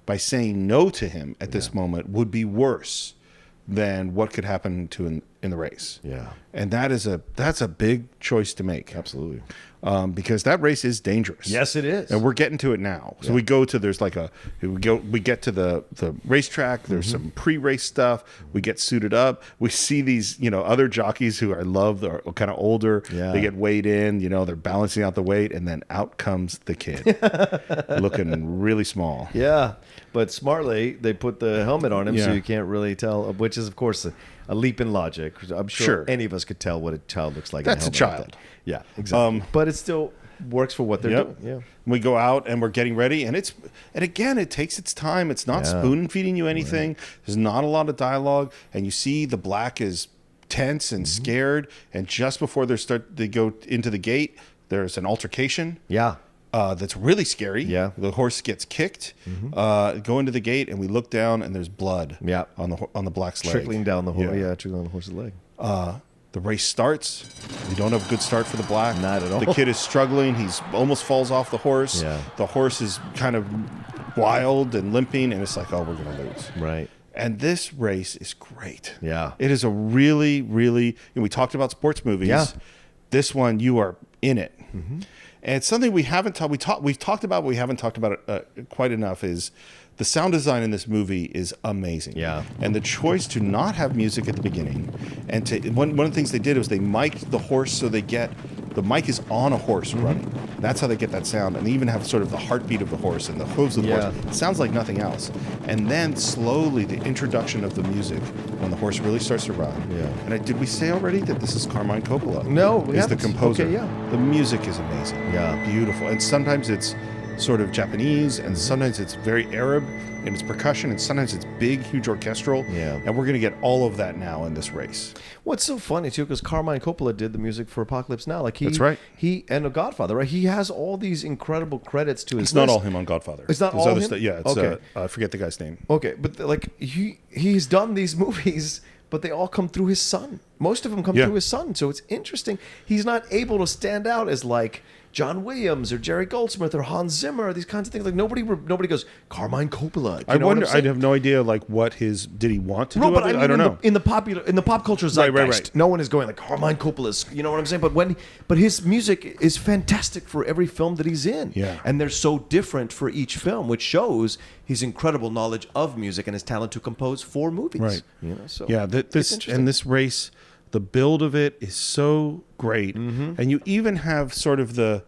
by saying no to him at this moment would be worse than what could happen to him in the race. Yeah. And that's a big choice to make. Absolutely. Because that race is dangerous. Yes, it is. And we're getting to it now. So we get to the racetrack. There's some pre-race stuff. We get suited up. We see these, other jockeys who I love. They're kind of older. Yeah. They get weighed in. They're balancing out the weight, and then out comes the kid, looking really small. Yeah, but smartly they put the helmet on him so Yeah. you can't really tell, which is of course a leap in logic. I'm sure Sure. any of us could tell what a child looks like. That's in a helmet like child. that. Yeah, exactly. But it still works for what they're Yep. doing. Yeah. We go out and we're getting ready, and again it takes its time. It's not spoon feeding you anything. There's not a lot of dialogue, and you see the black is tense and scared. And just before they go into the gate, there's an altercation. Yeah. That's really scary. Yeah. The horse gets kicked. Go into the gate, and we look down, and there's blood. Yeah. On the black's leg. Trickling down the horse. Yeah. Yeah, trickling down the horse's leg. The race starts. We don't have a good start for the black. Not at all. The kid is struggling. He's almost falls off the horse. Yeah. The horse is kind of wild and limping, and it's like, oh, we're going to lose. Right. And this race is great. Yeah. It is a really, really, we talked about sports movies. Yeah. This one, you are in it. And it's something we haven't talked. We've talked about, but we haven't talked about it quite enough. Is the sound design in this movie is amazing. Yeah. And the choice to not have music at the beginning, and to one of the things they did was they mic'd the horse so the mic is on a horse running. That's how they get that sound. And they even have sort of the heartbeat of the horse and the hooves of the horse. It sounds like nothing else. And then slowly the introduction of the music when the horse really starts to run. Yeah. And did we say already that this is Carmine Coppola? No, we is the haven't. composer. Okay, yeah. The music is amazing. Yeah. Beautiful. And sometimes it's sort of Japanese, and sometimes it's very Arab in its percussion, and sometimes it's big, huge orchestral. Yeah. And we're going to get all of that now in this race. What's so funny too, because Carmine Coppola did the music for Apocalypse Now. Like That's right. He and a Godfather, right? He has all these incredible credits to his It's not list. all him on Godfather. It's not There's all other him? stuff. Yeah, it's Okay. I forget the guy's name. Okay, but like he's done these movies, but they all come through his son. Most of them come through his son. So it's interesting. He's not able to stand out as like John Williams or Jerry Goldsmith or Hans Zimmer or these kinds of things. Like nobody goes Carmine Coppola. I wonder. I have no idea. Like, what did he want to do? But With it? I mean, I don't know. in the pop culture zeitgeist, right. no one is going like Carmine Coppola's. You know what I'm saying? But his music is fantastic for every film that he's in. Yeah. And they're so different for each film, which shows his incredible knowledge of music and his talent to compose for movies. Right. You know. So Yeah. This race, the build of it is so great, and you even have sort of the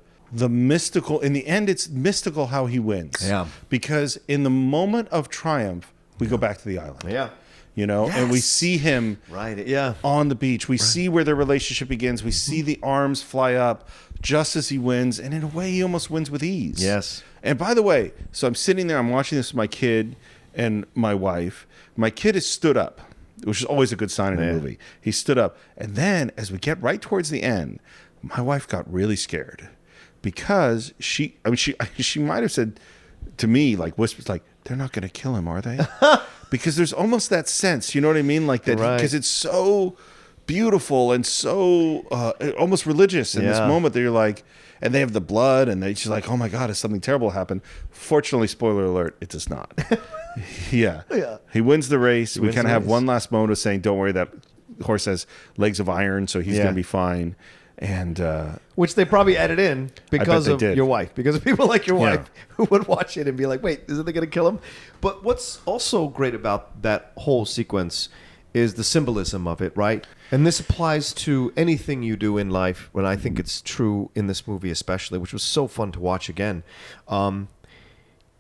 mystical. In the end, it's mystical how he wins. Yeah. Because in the moment of triumph, we go back to the island. Yeah. You know, and we Yes. see him Right. Yeah. on the beach. We see where their relationship begins. We see the arms fly up just as he wins, and in a way, he almost wins with ease. Yes. And by the way, so I'm sitting there, I'm watching this with my kid and my wife. My kid has stood up, which is always a good sign in a movie. He stood up, and then as we get right towards the end, my wife got really scared because she might have said to me, like whispers, like, "They're not going to kill him, are they?" Because there's almost that sense, you know what I mean, like that, because it's so beautiful and so almost religious in this moment that you're like, and they have the blood, and she's like, "Oh my God, has something terrible happened?" Fortunately, spoiler alert, it does not. Yeah. He wins the race. We kind of have one last moment of saying, "Don't worry, that horse has legs of iron, so he's going to be fine." And Which they probably added in because they of did. your wife, because of people like your wife who would watch it and be like, "Wait, isn't they going to kill him?" But what's also great about that whole sequence is the symbolism of it, right? And this applies to anything you do in life. When I think it's true in this movie, especially, which was so fun to watch again.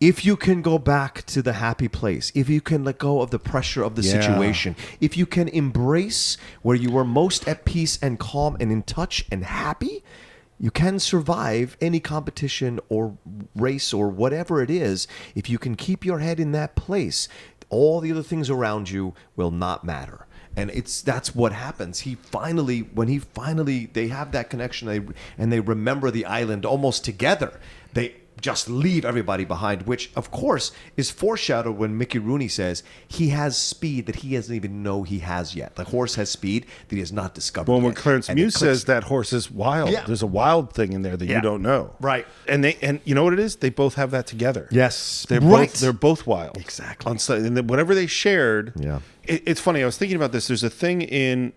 If you can go back to the happy place, if you can let go of the pressure of the situation, if you can embrace where you were most at peace and calm and in touch and happy, you can survive any competition or race or whatever it is. If you can keep your head in that place, all the other things around you will not matter. And that's what happens. They have that connection, and they remember the island almost together. They just leave everybody behind, which of course is foreshadowed when Mickey Rooney says he has speed that he doesn't even know he has yet. The horse has speed that he has not discovered yet. when Clarence Muse says that horse is wild, there's a wild thing in there that you don't know. Right. And you know what it is? They both have that together. Yes. They're both wild. Exactly. And whatever they shared. Yeah. It's funny. I was thinking about this. There's a thing in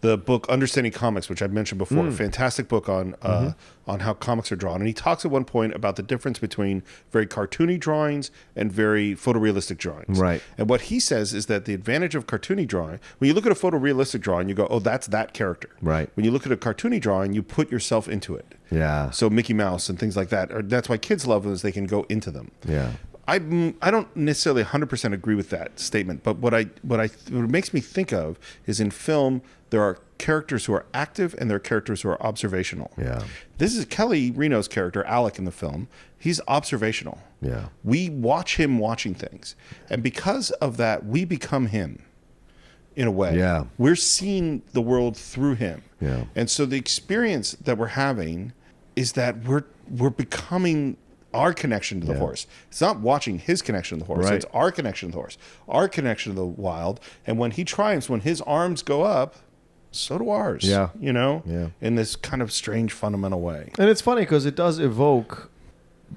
the book Understanding Comics, which I've mentioned before, a fantastic book on how comics are drawn. And he talks at one point about the difference between very cartoony drawings and very photorealistic drawings. Right. And what he says is that the advantage of cartoony drawing, when you look at a photorealistic drawing, you go, "Oh, that's that character." Right. When you look at a cartoony drawing, you put yourself into it. Yeah. So Mickey Mouse and things like that, that's why kids love them, is they can go into them. Yeah. I don't necessarily 100% agree with that statement, but what it makes me think of is in film there are characters who are active and there are characters who are observational. Yeah. This is Kelly Reno's character, Alec, in the film. He's observational. Yeah. We watch him watching things, and because of that, we become him. In a way, Yeah. we're seeing the world through him. Yeah. And so the experience that we're having is that we're becoming our connection to the horse. It's not watching his connection to the horse. Right. It's our connection to the horse, our connection to the wild. And when he triumphs, when his arms go up, so do ours. Yeah. You know? Yeah. In this kind of strange, fundamental way. And it's funny because it does evoke.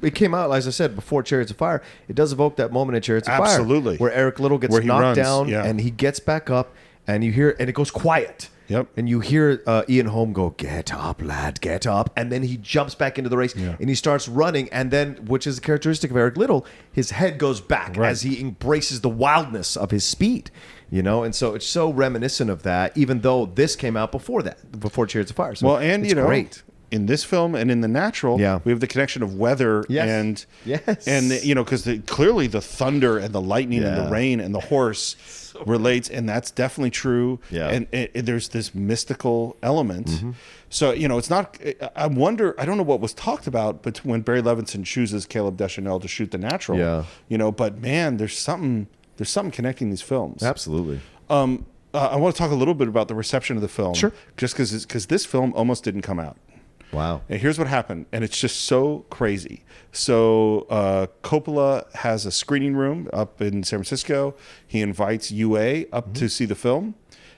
It came out, as I said, before Chariots of Fire. It does evoke that moment in Chariots of Fire. Absolutely. Where Eric Little gets Where he knocked runs, down yeah. and he gets back up and you hear, and it goes quiet. Yep. And you hear Ian Holm go, "Get up, lad, get up," and then he jumps back into the race and he starts running, and then, which is a characteristic of Eric Liddell, his head goes back as he embraces the wildness of his speed. And so it's so reminiscent of that, even though this came out before Chariots of Fire. So it's great. In this film and in The Natural, we have the connection of weather and because clearly the thunder and the lightning and the rain and the horse relates, and that's definitely true. And there's this mystical element. So it's not. I wonder. I don't know what was talked about, but when Barry Levinson chooses Caleb Deschanel to shoot The Natural, but man, there's something connecting these films. Absolutely. I want to talk a little bit about the reception of the film, just because this film almost didn't come out. Wow. And here's what happened, and it's just so crazy. So Coppola has a screening room up in San Francisco. He invites UA up to see the film,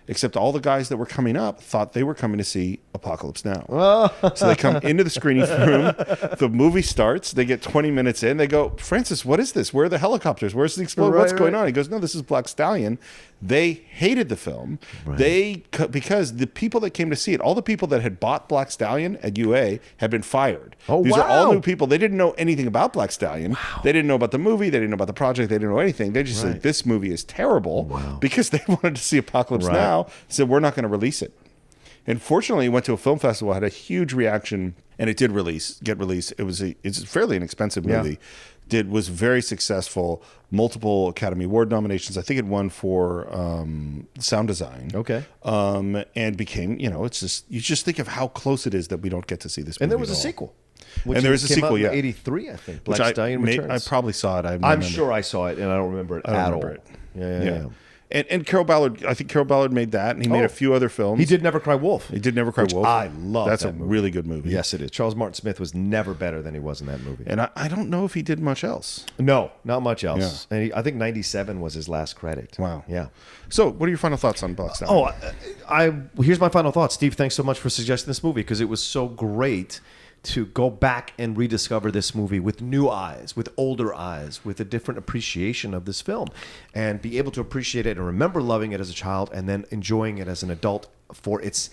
except all the guys that were coming up thought they were coming to see Apocalypse Now. So they come into the screening room. The movie starts. They get 20 minutes in. They go, "Francis, what is this? Where are the helicopters? Where's the explosion? What's going on?" He goes, "No, this is Black Stallion." They hated the film. Because the people that came to see it, all the people that had bought Black Stallion at UA had been fired. These are all new people. They didn't know anything about Black Stallion. They didn't know about the movie. They didn't know about the project. They didn't know anything. They just said, "This movie is terrible," because they wanted to see Apocalypse Now. So we're not going to release it. And fortunately, it went to a film festival, had a huge reaction, and it did get released. It's fairly inexpensive movie. Was very successful, multiple Academy Award nominations. I think it won for sound design. Okay. And became, it's just, you just think of how close it is that we don't get to see this movie. And there was a sequel. And there was a sequel, in 83, I think. Black Stallion Returns. I probably saw it. I'm sure I saw it, and I don't remember it at all. Yeah. And Carol Ballard, I think Carol Ballard made that, and he made a few other films. He did Never Cry Wolf. He did Never Cry Wolf. I love That's that a movie. really good movie. Yes, it is. Charles Martin Smith was never better than he was in that movie. And I don't know if he did much else. No, not much else. And I think 97 was his last credit. Wow. Yeah. So, what are your final thoughts on Black Stallion? Here's my final thoughts. Steve, thanks so much for suggesting this movie, because it was so great to go back and rediscover this movie with new eyes, with older eyes, with a different appreciation of this film, and be able to appreciate it and remember loving it as a child and then enjoying it as an adult for its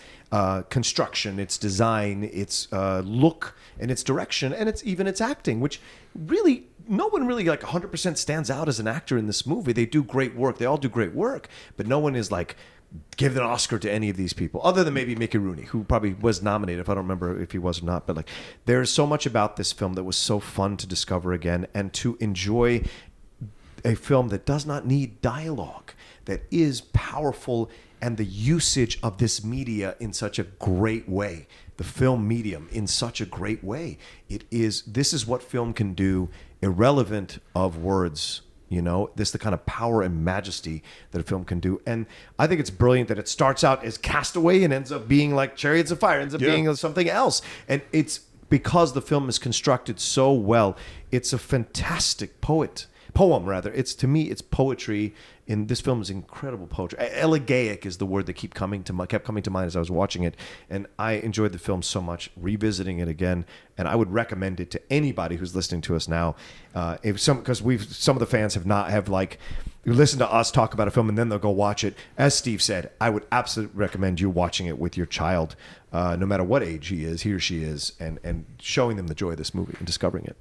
construction, its design, its look, and its direction, and its acting, which really no one really 100% stands out as an actor in this movie. They do great work. They all do great work, but no one is give an Oscar to any of these people, other than maybe Mickey Rooney, who probably was nominated. If I don't remember if he was or not, but there's so much about this film that was so fun to discover again and to enjoy a film that does not need dialogue, that is powerful, and the usage of this media in such a great way, the film medium in such a great way. This is what film can do, irrelevant of words. This is the kind of power and majesty that a film can do. And I think it's brilliant that it starts out as Castaway and ends up being like Chariots of Fire, ends up being something else. And it's because the film is constructed so well. It's a fantastic poem. To me, it's poetry. In this film is incredible poetry. Elegaic is the word that kept coming to mind as I was watching it, and I enjoyed the film so much, revisiting it again. And I would recommend it to anybody who's listening to us now. Because some of the fans have listened to us talk about a film and then they'll go watch it. As Steve said, I would absolutely recommend you watching it with your child, no matter what age he or she is, and showing them the joy of this movie and discovering it.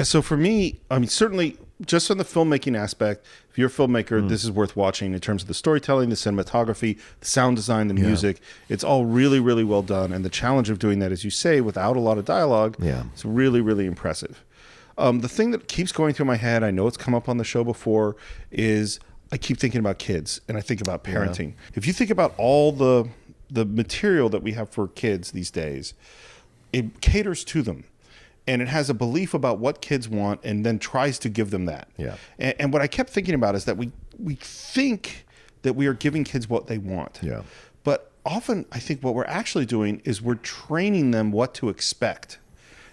So for me, certainly just on the filmmaking aspect, if you're a filmmaker, this is worth watching in terms of the storytelling, the cinematography, the sound design, the music. It's all really, really well done. And the challenge of doing that, as you say, without a lot of dialogue, it's really, really impressive. The thing that keeps going through my head, I know it's come up on the show before, is I keep thinking about kids and I think about parenting. If you think about all the material that we have for kids these days, it caters to them. And it has a belief about what kids want and then tries to give them that. And what I kept thinking about is that we think that we are giving kids what they want. But often I think what we're actually doing is we're training them what to expect.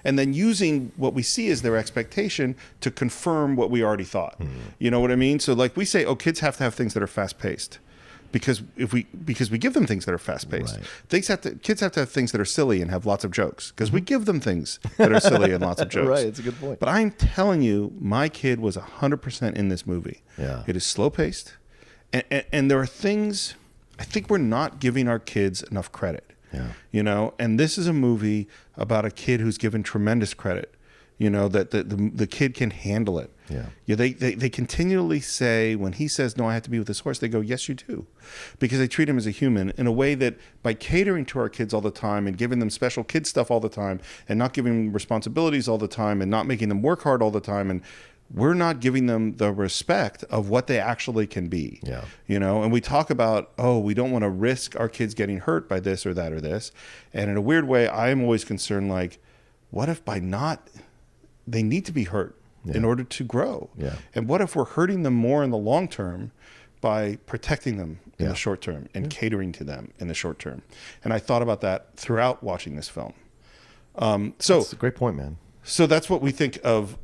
And then using what we see as their expectation to confirm what we already thought. You know what I mean? So we say, kids have to have things that are fast-paced. Because we give them things that are fast-paced. Kids have to have things that are silly and have lots of jokes. Because we give them things that are silly and lots of jokes. Right, it's a good point. But I'm telling you, my kid was 100% in this movie. It is slow-paced. And there are things I think we're not giving our kids enough credit. Yeah. You know, and this is a movie about a kid who's given tremendous credit. You know, that the kid can handle it. Yeah. They continually say, when he says, no, I have to be with this horse, they go, yes, you do. Because they treat him as a human in a way that by catering to our kids all the time and giving them special kid stuff all the time and not giving them responsibilities all the time and not making them work hard all the time, and we're not giving them the respect of what they actually can be. Yeah. You know, and we talk about, oh, we don't want to risk our kids getting hurt by this or that or this. And in a weird way, I am always concerned, like, what if by not, they need to be hurt in order to grow? Yeah. And what if we're hurting them more in the long term by protecting them in the short term and catering to them in the short term? And I thought about that throughout watching this film. That's a great point, man. So that's what we think of.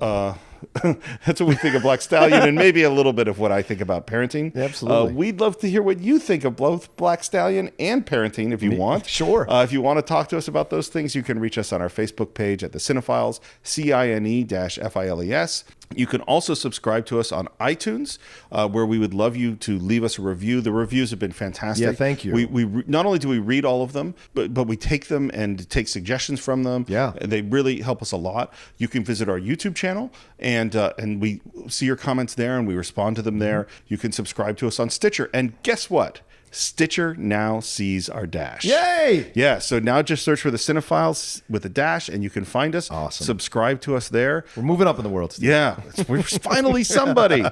That's what we think of Black Stallion, and maybe a little bit of what I think about parenting. Absolutely. We'd love to hear what you think of both Black Stallion and parenting, if you want. Sure. If you want to talk to us about those things, you can reach us on our Facebook page at the Cine-Files, CINE-FILES. You can also subscribe to us on iTunes, where we would love you to leave us a review. The reviews have been fantastic. Yeah, thank you. We not only do we read all of them, but we take them and take suggestions from them. Yeah. They really help us a lot. You can visit our YouTube channel, and we see your comments there, and we respond to them there. You can subscribe to us on Stitcher. And guess what? Stitcher now sees our dash. Yay! Yeah, so now just search for the Cine-Files with a dash, and you can find us. Awesome. Subscribe to us there. We're moving up in the world, Steve. Yeah, we're finally somebody.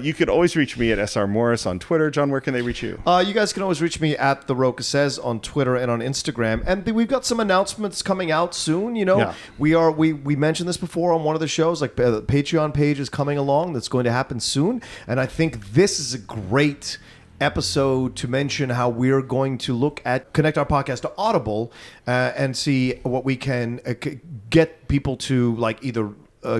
You can always reach me at SR Morris on Twitter. John, where can they reach you? You guys can always reach me at The Roca Says on Twitter and on Instagram. And we've got some announcements coming out soon. You know, we mentioned this before on one of the shows. Like the Patreon page is coming along. That's going to happen soon. And I think this is a great episode to mention how we're going to connect our podcast to Audible and see what we can get people to, like, either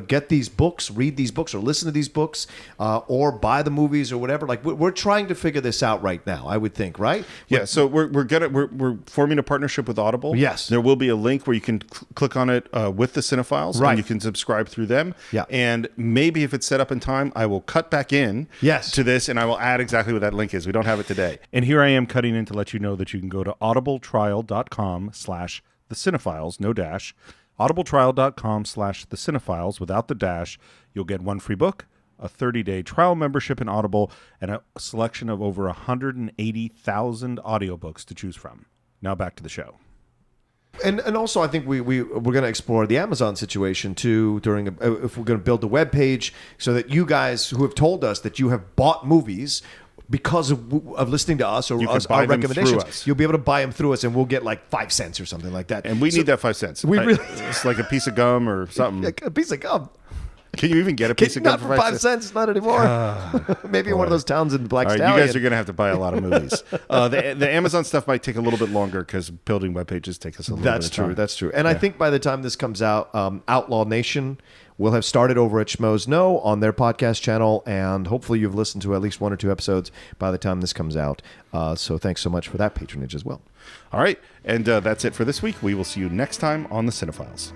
get these books, read these books, or listen to these books, or buy the movies or whatever. Like, we're trying to figure this out right now, I would think, right? Yeah, so we're forming a partnership with Audible. Yes. There will be a link where you can click on it with the Cine-Files, right, and you can subscribe through them. Yeah. And maybe if it's set up in time, I will cut back in to this, and I will add exactly what that link is. We don't have it today. And here I am cutting in to let you know that you can go to audibletrial.com/thecine-files, no dash, audibletrial.com/thecine-files without the dash. You'll get one free book, a 30-day trial membership in Audible, and a selection of over 180,000 audiobooks to choose from. Now back to the show. And also, I think we're going to explore the Amazon situation too if we're going to build a web page so that you guys who have told us that you have bought movies because of listening to us or our recommendations, you'll be able to buy them through us, and we'll get like 5 cents or something like that. And we need that 5 cents. It's like a piece of gum or something. A piece of gum. Can you even get a piece of gum for 5 cents? Not anymore. Maybe in one of those towns in Black Stallion. You guys are going to have to buy a lot of movies. The Amazon stuff might take a little bit longer because building web pages takes us a little bit of time. That's true. And I think by the time this comes out, Outlaw Nation will have started over at Schmoes Know on their podcast channel, and hopefully you've listened to at least 1 or 2 episodes by the time this comes out. So thanks so much for that patronage as well. All right. And that's it for this week. We will see you next time on the Cine-Files.